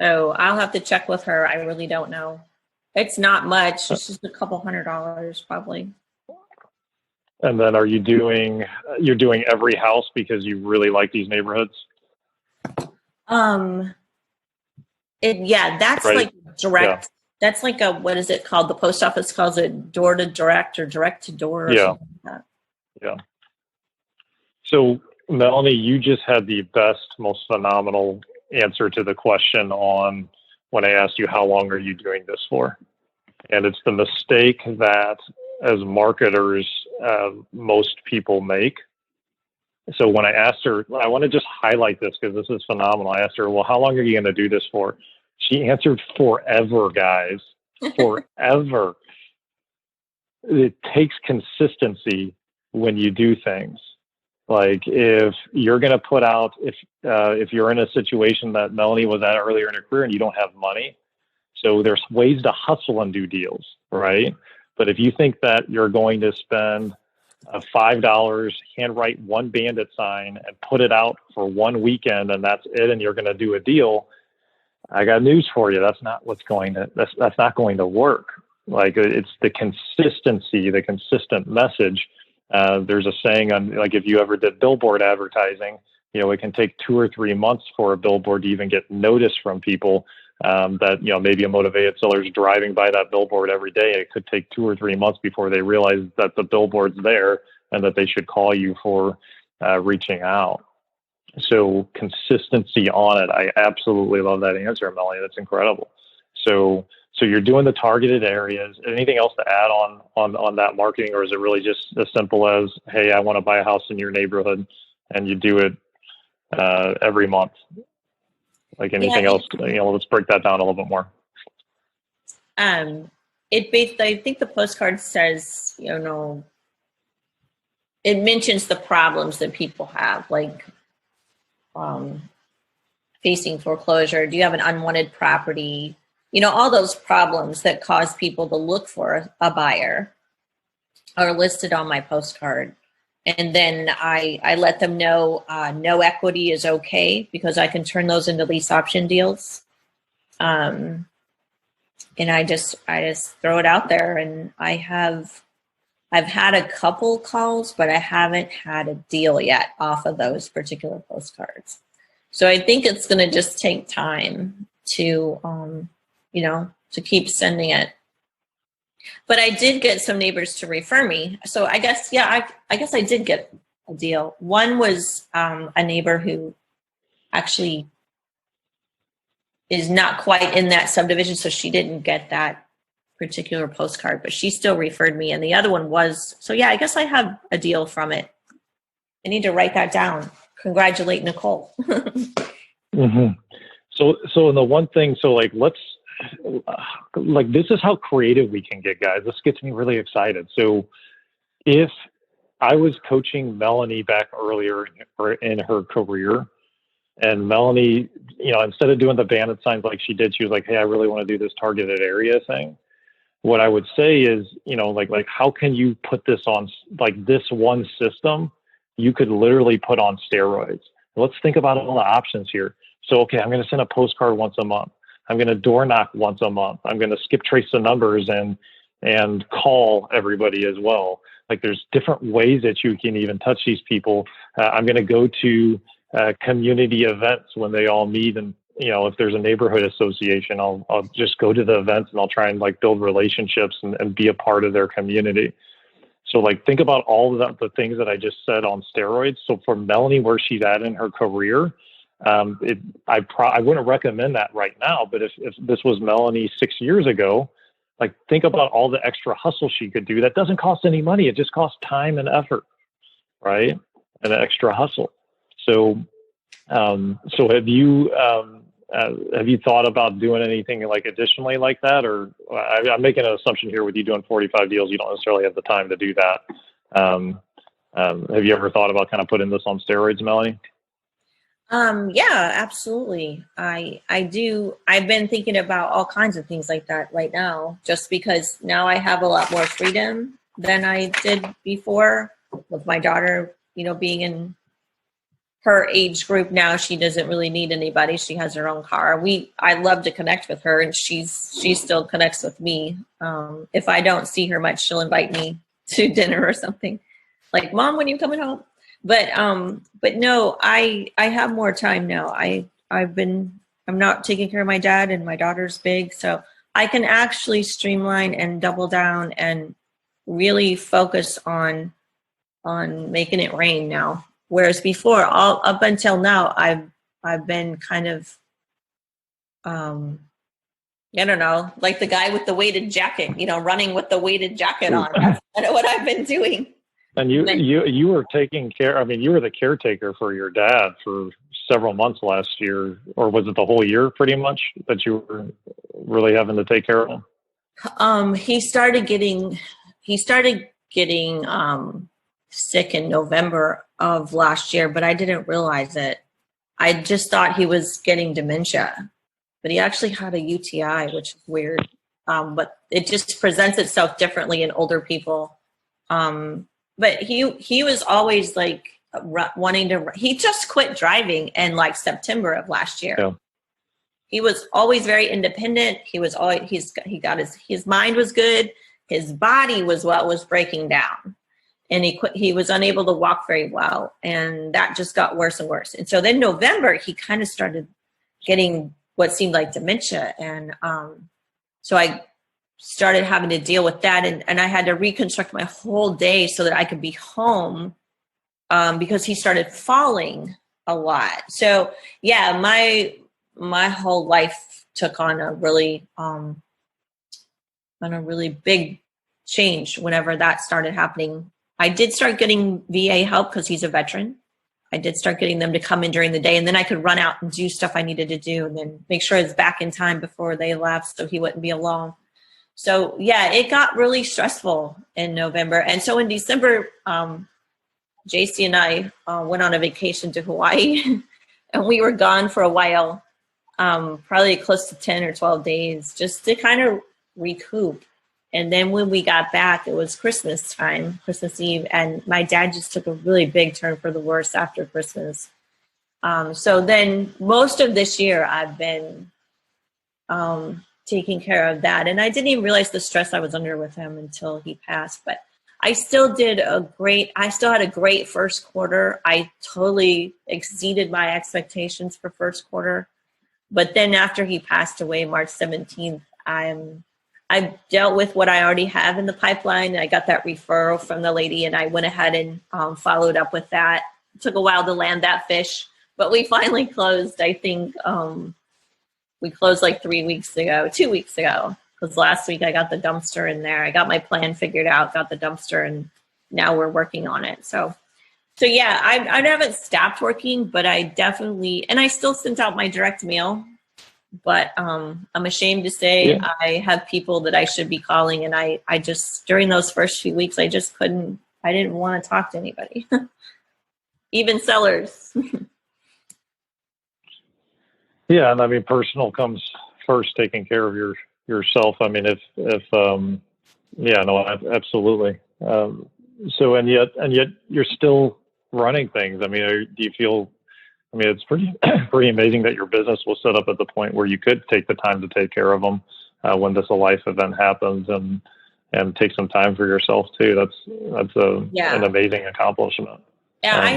Oh, I'll have to check with her. I really don't know. It's not much. It's just a couple $100 probably. And then you're doing every house because you really like these neighborhoods? That's right. Like direct. Yeah. That's like what is it called? The post office calls it door to direct or direct to door. Or something like that. Yeah. So Melanie, you just had the best, most phenomenal answer to the question on when I asked you how long are you doing this for? And it's the mistake that as marketers, most people make. So when I asked her, I want to just highlight this because this is phenomenal. I asked her, well, how long are you going to do this for? She answered forever, guys, forever. It takes consistency when you do things. Like if you're going to put out, if you're in a situation that Melanie was at earlier in her career and you don't have money, so there's ways to hustle and do deals, right? But if you think that you're going to spend $5, handwrite one bandit sign and put it out for one weekend and that's it, and you're going to do a deal, I got news for you. That's not going to work. Like, it's the consistency, the consistent message. There's a saying on, like, if you ever did billboard advertising, you know, it can take 2 or 3 months for a billboard to even get noticed from people. That, you know, maybe a motivated seller's driving by that billboard every day. It could take 2 or 3 months before they realize that the billboard's there and that they should call you for reaching out. So consistency on it. I absolutely love that answer, Melanie. That's incredible. So you're doing the targeted areas. Anything else to add on that marketing, or is it really just as simple as, hey, I want to buy a house in your neighborhood, and you do it every month? Like anything else, you know, let's break that down a little bit more. I think the postcard says, you know, it mentions the problems that people have, like facing foreclosure. Do you have an unwanted property? You know, all those problems that cause people to look for a buyer are listed on my postcard. And then I let them know no equity is okay, because I can turn those into lease option deals. And I just throw it out there. And I've had a couple calls, but I haven't had a deal yet off of those particular postcards. So I think it's going to just take time to, you know, to keep sending it. But I did get some neighbors to refer me. So I guess, yeah, I guess I did get a deal. One was a neighbor who actually is not quite in that subdivision, so she didn't get that particular postcard, but she still referred me. And the other one was, so yeah, I guess I have a deal from it. I need to write that down. Congratulate Nicole. Mm-hmm. So in the one thing, so like, like, this is how creative we can get, guys. This gets me really excited. So if I was coaching Melanie back earlier in her career, and Melanie, you know, instead of doing the bandit signs like she did, she was like, hey, I really want to do this targeted area thing. What I would say is, you know, like how can you put this on, like, this one system you could literally put on steroids? Let's think about all the options here. So, okay, I'm going to send a postcard once a month. I'm going to door knock once a month. I'm going to skip trace the numbers and call everybody as well. Like, there's different ways that you can even touch these people. I'm going to go to community events when they all meet, and, you know, if there's a neighborhood association, I'll just go to the events and I'll try and, like, build relationships and be a part of their community. So, like, think about all of the things that I just said on steroids. So for Melanie, where she's at in her career, I wouldn't recommend that right now. But if this was Melanie 6 years ago, like, think about all the extra hustle she could do. That doesn't cost any money. It just costs time and effort, right? And an extra hustle. So have you thought about doing anything like additionally like that? Or I'm making an assumption here with you doing 45 deals, you don't necessarily have the time to do that. Have you ever thought about kind of putting this on steroids, Melanie? Yeah, absolutely. I do. I've been thinking about all kinds of things like that right now, just because now I have a lot more freedom than I did before, with my daughter, you know, being in her age group now. She doesn't really need anybody. She has her own car. I love to connect with her, and she still connects with me. If I don't see her much, she'll invite me to dinner or something, like, Mom, when are you coming home? But no, I have more time now. I'm not taking care of my dad, and my daughter's big, so I can actually streamline and double down and really focus on making it rain now. Whereas before, all up until now, I've been kind of, I don't know, like the guy with the weighted jacket, you know, running with the weighted jacket on. That's kind of what I've been doing. And you were taking care. I mean, you were the caretaker for your dad for several months last year, or was it the whole year, pretty much, that you were really having to take care of him? He started getting sick in November of last year, but I didn't realize it. I just thought he was getting dementia, but he actually had a UTI, which is weird. But it just presents itself differently in older people. But he was always like wanting to. He just quit driving in like September of last year. Yeah. he was always very independent. He was always, he got his mind was good. His body was what was breaking down, and he was unable to walk very well. And that just got worse and worse. And so then November, he kind of started getting what seemed like dementia. And so I started having to deal with that. And I had to reconstruct my whole day so that I could be home because he started falling a lot. So yeah, my whole life took on a really big change whenever that started happening. I did start getting VA help because he's a veteran. I did start getting them to come in during the day, and then I could run out and do stuff I needed to do and then make sure I was back in time before they left so he wouldn't be alone. So yeah, it got really stressful in November. And so in December, JC and I went on a vacation to Hawaii and we were gone for a while, probably close to 10 or 12 days just to kind of recoup. And then when we got back, it was Christmas time, Christmas Eve, and my dad just took a really big turn for the worse after Christmas. So then most of this year I've been taking care of that. And I didn't even realize the stress I was under with him until he passed. But I still had a great first quarter. I totally exceeded my expectations for first quarter. But then after he passed away, March 17th, I've dealt with what I already have in the pipeline. I got that referral from the lady and I went ahead and followed up with that. It took a while to land that fish, but we finally closed. I think we closed like 2 weeks ago, because last week I got the dumpster in there. I got my plan figured out, got the dumpster, and now we're working on it. So yeah, I haven't stopped working, but I definitely, and I still sent out my direct mail, but I'm ashamed to say I have people that I should be calling. And I just, during those first few weeks, I didn't want to talk to anybody, even sellers. Yeah, and I mean, personal comes first, taking care of yourself. I mean, absolutely. So, and yet you're still running things. I mean, do you feel? I mean, it's pretty amazing that your business was set up at the point where you could take the time to take care of them when this life event happens, and take some time for yourself too. That's an amazing accomplishment. Yeah, I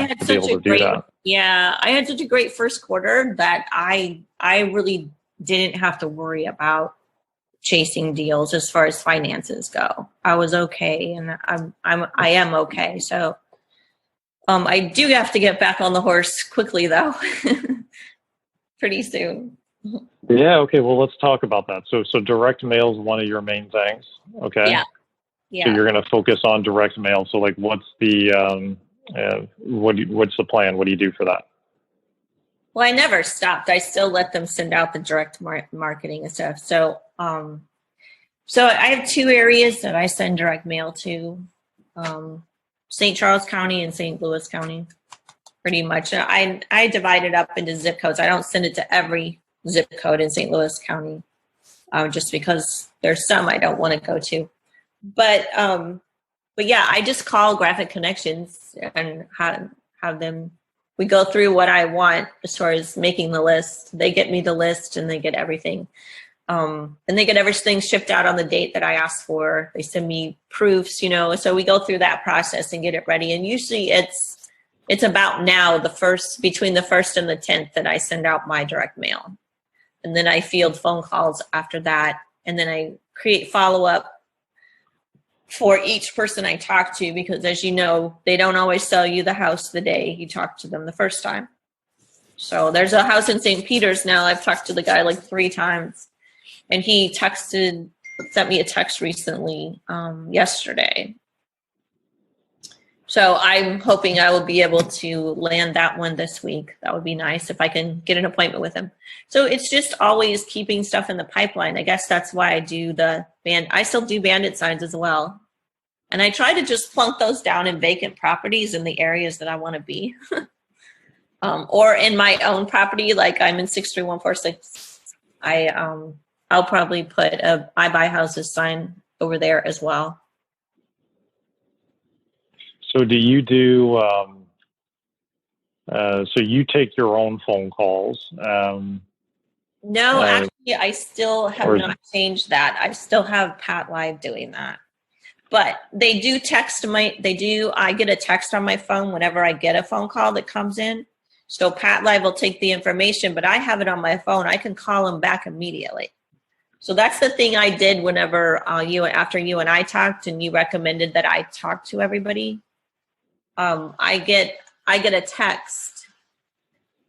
had such a great first quarter that I really didn't have to worry about chasing deals as far as finances go. I was okay, and I am okay. So I do have to get back on the horse quickly though, pretty soon. Yeah. Okay. Well, let's talk about that. So direct mail is one of your main things. Okay. Yeah. So you're going to focus on direct mail. So like, what's the what's the plan? What do you do for that? Well, I never stopped. I still let them send out the direct marketing and stuff. So, so I have 2 areas that I send direct mail to, St. Charles County and St. Louis County, pretty much. I divide it up into zip codes. I don't send it to every zip code in St. Louis County, just because there's some I don't want to go to. But yeah, I just call Graphic Connections and have them. We go through what I want as far as making the list. They get me the list and they get everything. And they get everything shipped out on the date that I asked for. They send me proofs, so we go through that process and get it ready. And usually it's about now between the 1st and the 10th that I send out my direct mail. And then I field phone calls after that. And then I create follow-up for each person I talk to, because as you know, they don't always sell you the house the day you talk to them the first time. So there's a house in St. Peter's now. I've talked to the guy like 3 times, and he sent me a text recently, yesterday. So I'm hoping I will be able to land that one this week. That would be nice if I can get an appointment with him. So it's just always keeping stuff in the pipeline. I guess that's why I do I still do bandit signs as well. And I try to just plunk those down in vacant properties in the areas that I want to be. Or in my own property, like I'm in 63146. I'll probably put a I buy houses sign over there as well. So do you do, so you take your own phone calls, No, actually, I still have or- not changed that. I still have Pat Live doing that. But they do text I get a text on my phone whenever I get a phone call that comes in. So Pat Live will take the information, but I have it on my phone. I can call them back immediately. So that's the thing I did whenever after you and I talked and you recommended that I talk to everybody. I get a text.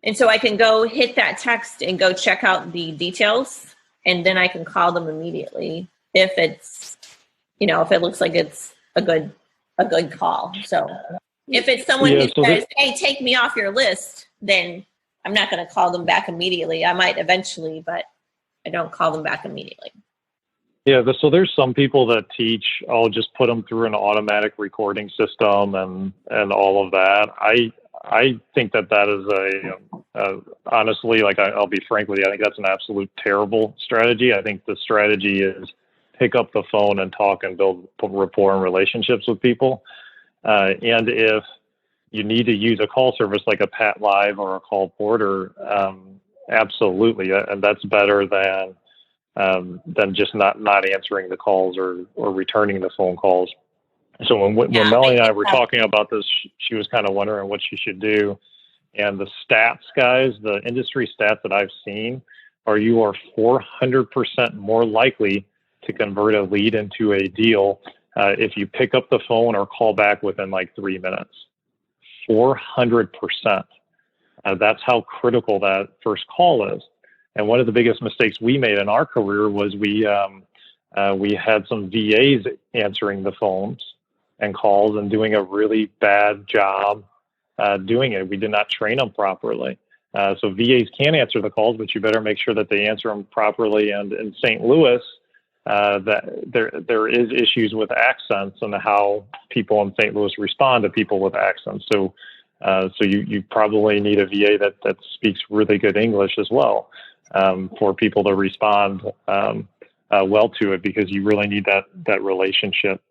And so I can go hit that text and go check out the details, and then I can call them immediately if it's, if it looks like it's a good call. So if it's someone who says, hey, take me off your list, then I'm not going to call them back immediately. I might eventually, but I don't call them back immediately. Yeah, so there's some people that teach, I'll just put them through an automatic recording system and all of that. I think that is honestly, like I'll be frank with you, I think that's an absolute terrible strategy. I think the strategy is pick up the phone and talk and build rapport and relationships with people. And if you need to use a call service like a Pat Live or a Call Porter, absolutely, and that's better than just not answering the calls or returning the phone calls. So when Melanie and I were talking about this, she was kind of wondering what she should do. And the stats, guys, the industry stats that I've seen are you are 400% more likely to convert a lead into a deal if you pick up the phone or call back within like 3 minutes. 400%. That's how critical that first call is. And one of the biggest mistakes we made in our career was we had some VAs answering the phones and calls and doing a really bad job doing it. We did not train them properly. So VAs can answer the calls, but you better make sure that they answer them properly. And in St. Louis, that there is issues with accents and how people in St. Louis respond to people with accents. So you probably need a VA that speaks really good English as well for people to respond well to it, because you really need that relationship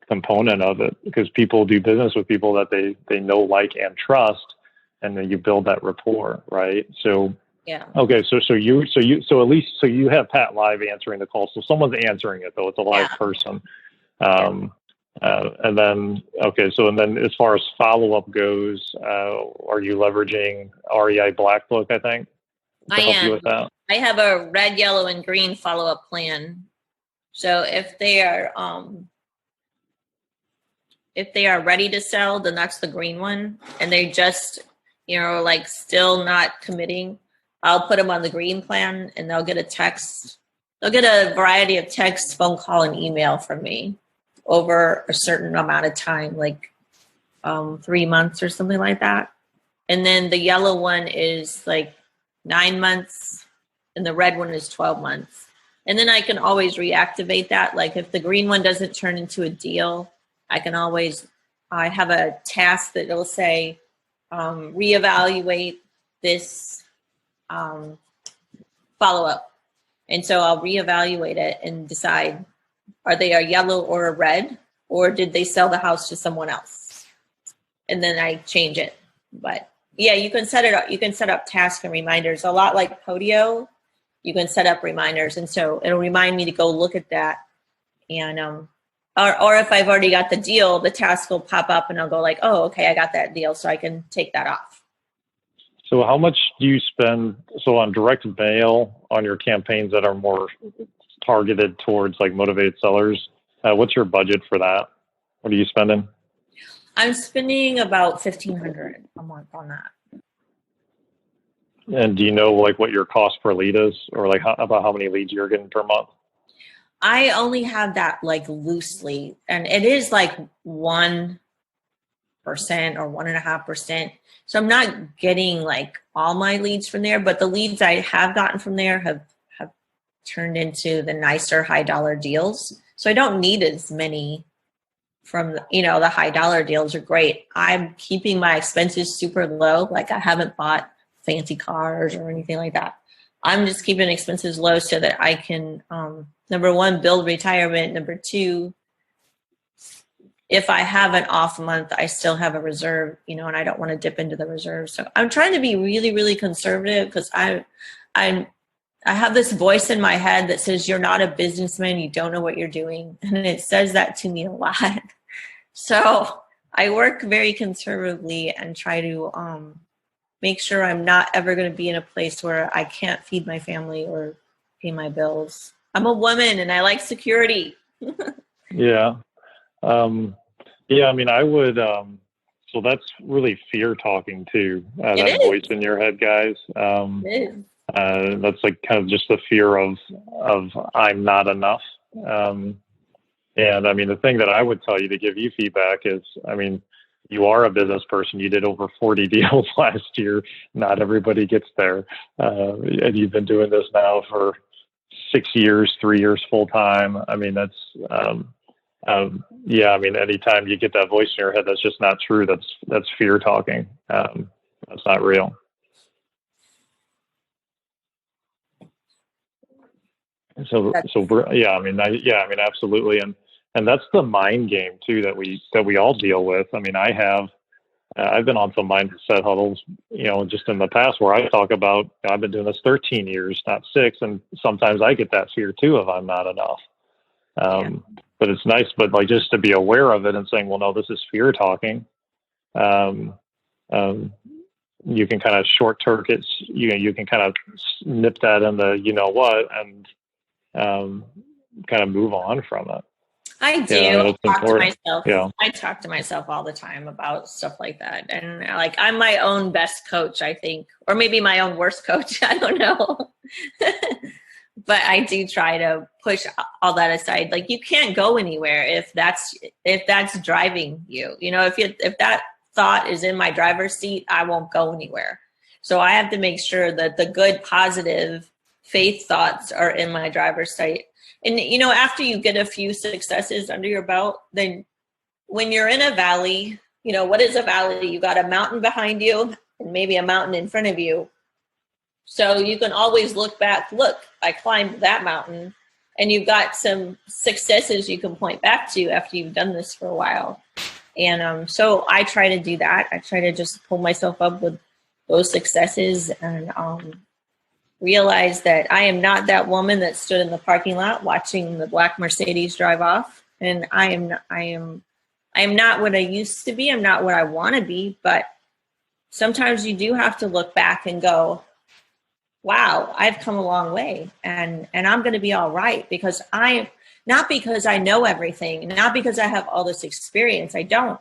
component of it, because people do business with people that they know, like, and trust, and then you build that rapport, right? So yeah. Okay, so at least you have Pat Live answering the call, so someone's answering it though. It's a live person. And then as far as follow up goes, are you leveraging REI Black Book? I think to help you with that. I have a red, yellow, and green follow up plan. So if they are ready to sell, then that's the green one, and they just like still not committing, I'll put them on the green plan, and they'll get a text. They'll get a variety of texts, phone call, and email from me over a certain amount of time, like 3 months or something like that. And then the yellow one is like 9 months, and the red one is 12 months. And then I can always reactivate that. Like if the green one doesn't turn into a deal, I have a task that will say, reevaluate this follow-up. And so I'll reevaluate it and decide, are they a yellow or a red, or did they sell the house to someone else? And then I change it. But yeah, you can set it up. You can set up tasks and reminders a lot like Podio. You can set up reminders, and so it'll remind me to go look at that. And or if I've already got the deal, the task will pop up, and I'll go like, oh, okay, I got that deal, so I can take that off. So how much do you spend on direct mail on your campaigns that are more targeted towards like motivated sellers? What's your budget for that? What are you spending? I'm spending about $1,500 a month on that. And do you know like what your cost per lead is, or like about how many leads you're getting per month? I only have that like loosely, and it is like 1% or 1.5%. So I'm not getting like all my leads from there, but the leads I have gotten from there have turned into the nicer high dollar deals. So I don't need as many from the high dollar deals are great. I'm keeping my expenses super low. Like I haven't bought fancy cars or anything like that. I'm just keeping expenses low so that I can, number one, build retirement. Number two, if I have an off month, I still have a reserve, and I don't want to dip into the reserve. So I'm trying to be really, really conservative, because I'm I have this voice in my head that says, you're not a businessman, you don't know what you're doing. And it says that to me a lot. So I work very conservatively and try to make sure I'm not ever going to be in a place where I can't feed my family or pay my bills. I'm a woman and I like security. Yeah. Yeah, I mean, I would, so that's really fear talking too, that voice in your head, guys. It is. That's like kind of just the fear of I'm not enough. And I mean, the thing that I would tell you to give you feedback is, I mean, you are a business person. You did over 40 deals last year. Not everybody gets there. And you've been doing this now for 6 years, 3 years full time. I mean, that's, yeah, I mean, anytime you get that voice in your head, that's just not true. That's fear talking. That's not real. So yeah, I mean, absolutely. And that's the mind game too, that we all deal with. I mean, I've been on some mindset huddles, just in the past where I talk about, I've been doing this 13 years, not 6. And sometimes I get that fear too of I'm not enough. But it's nice, but like just to be aware of it and saying, well, no, this is fear talking. You can kind of short circuit, you can kind of nip that in the, and kind of move on from it. I do. I talk to myself. Yeah. I talk to myself all the time about stuff like that. And like, I'm my own best coach, I think, or maybe my own worst coach. I don't know. But I do try to push all that aside. Like, you can't go anywhere if that's driving you. If that thought is in my driver's seat, I won't go anywhere. So I have to make sure that the good, positive faith thoughts are in my driver's seat. And, after you get a few successes under your belt, then when you're in a valley, what is a valley? You got a mountain behind you and maybe a mountain in front of you. So you can always look back, look, I climbed that mountain, and you've got some successes you can point back to after you've done this for a while. And so I try to do that. I try to just pull myself up with those successes and realize that I am not that woman that stood in the parking lot watching the black Mercedes drive off. And I am not what I used to be. I'm not what I want to be. But sometimes you do have to look back and go, wow, I've come a long way, and I'm going to be all right, because not because I know everything, not because I have all this experience. I don't,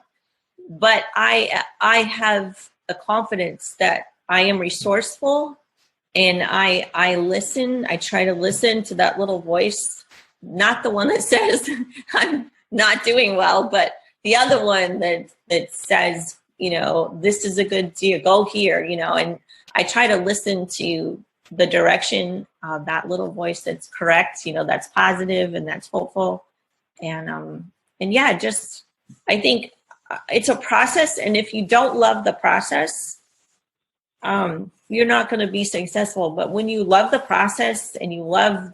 but I have the confidence that I am resourceful, and I listen. I try to listen to that little voice, not the one that says I'm not doing well, but the other one that says, this is a good deal, go here, and I try to listen to the direction of that little voice that's correct, that's positive and that's hopeful. And yeah, just, I think it's a process. And if you don't love the process, you're not going to be successful. But when you love the process and you love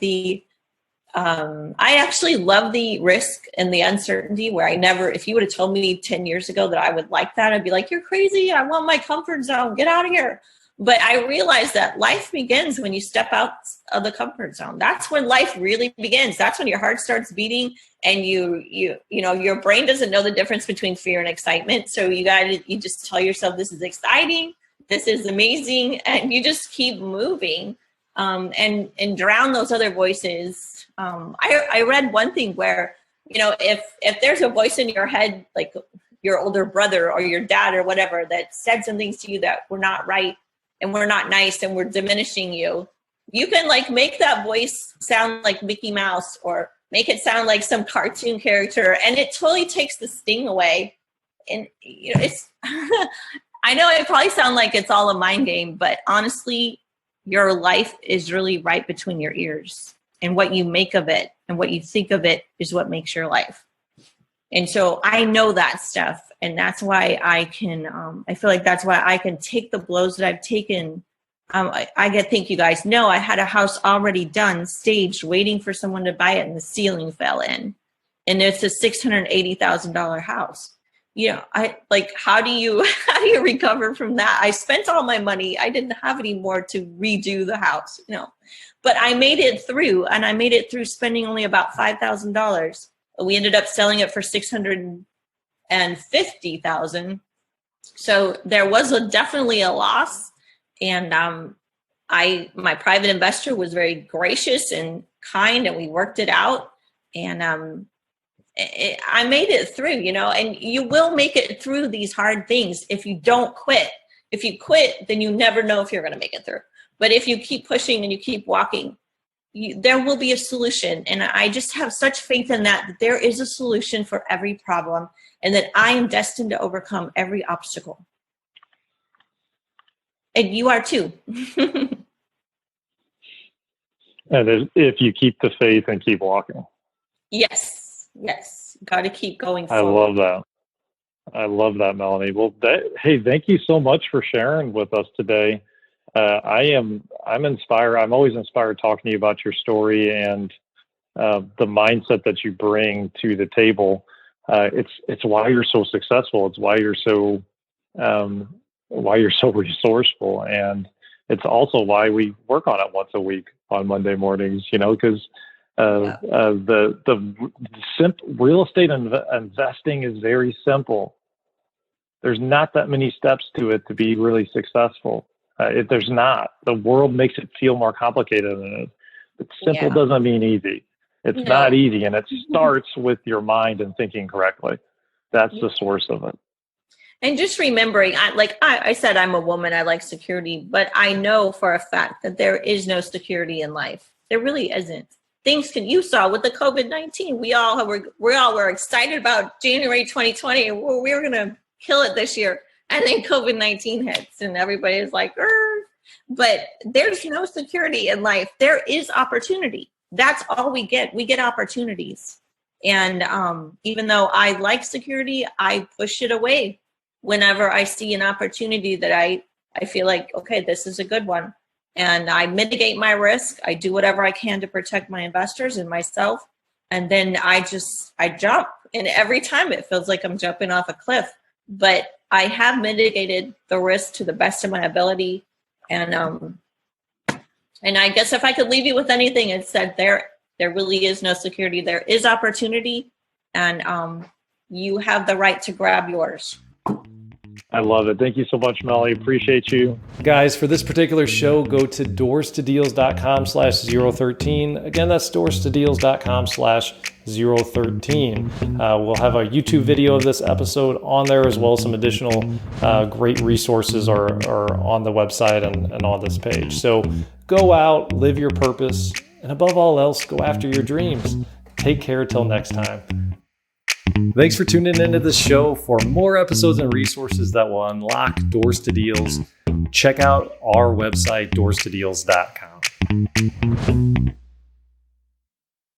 I actually love the risk and the uncertainty, where if you would have told me 10 years ago that I would like that, I'd be like, you're crazy. I want my comfort zone. Get out of here. But I realized that life begins when you step out of the comfort zone. That's when life really begins. That's when your heart starts beating, and your brain doesn't know the difference between fear and excitement. So you just tell yourself, this is exciting, this is amazing, and you just keep moving, and drown those other voices. I read one thing where, if there's a voice in your head, like your older brother or your dad or whatever, that said some things to you that were not right, and we're not nice, and we're diminishing you, you can make that voice sound like Mickey Mouse, or make it sound like some cartoon character, and it totally takes the sting away. And it's I know it probably sounds like it's all a mind game, but honestly, your life is really right between your ears, and what you make of it and what you think of it is what makes your life. And so I know that stuff. And that's why I feel like that's why I can take the blows that I've taken. Think you guys know, I had a house already done, staged, waiting for someone to buy it, and the ceiling fell in. And it's a $680,000 house. how do you recover from that? I spent all my money. I didn't have any more to redo the house, but I made it through, and I made it through spending only about $5,000. We ended up selling it for $650,000. So there was definitely a loss. And my private investor was very gracious and kind, and we worked it out. And I made it through, and you will make it through these hard things if you don't quit. If you quit, then you never know if you're going to make it through. But if you keep pushing and you keep walking, there will be a solution. And I just have such faith in that there is a solution for every problem, and that I am destined to overcome every obstacle. And you are too. And if you keep the faith and keep walking. Yes. Got to keep going forward. I love that, Melanie. Well, hey, thank you so much for sharing with us today. I'm inspired. I'm always inspired talking to you about your story and the mindset that you bring to the table. It's why you're so successful. It's why you're so resourceful, and it's also why we work on it once a week on Monday mornings. Because the real estate investing is very simple. There's not that many steps to it to be really successful. There's not. The world makes it feel more complicated than it is. But simple doesn't mean easy. It's not easy, and it starts with your mind and thinking correctly. That's the source of it. And just remembering, I said, I'm a woman, I like security, but I know for a fact that there is no security in life. There really isn't. You saw with the COVID-19, we all were excited about January 2020, and we were going to kill it this year. And then COVID-19 hits, and everybody's like, Arr! But there's no security in life. There is opportunity. That's all we get. We get opportunities. And even though I like security, I push it away whenever I see an opportunity that I feel like, okay, this is a good one. And I mitigate my risk. I do whatever I can to protect my investors and myself. And then I jump. And every time it feels like I'm jumping off a cliff. But I have mitigated the risk to the best of my ability. And I guess if I could leave you with anything, it's that there really is no security. There is opportunity, and you have the right to grab yours. I love it. Thank you so much, Melanie. Appreciate you. Guys, for this particular show, go to doorstodeals.com/013. Again, that's doorstodeals.com/013. We'll have a YouTube video of this episode on there, as well as some additional great resources are on the website and on this page. So go out, live your purpose, and above all else, go after your dreams. Take care till next time. Thanks for tuning into this show. For more episodes and resources that will unlock Doors to Deals, check out our website, doorstodeals.com.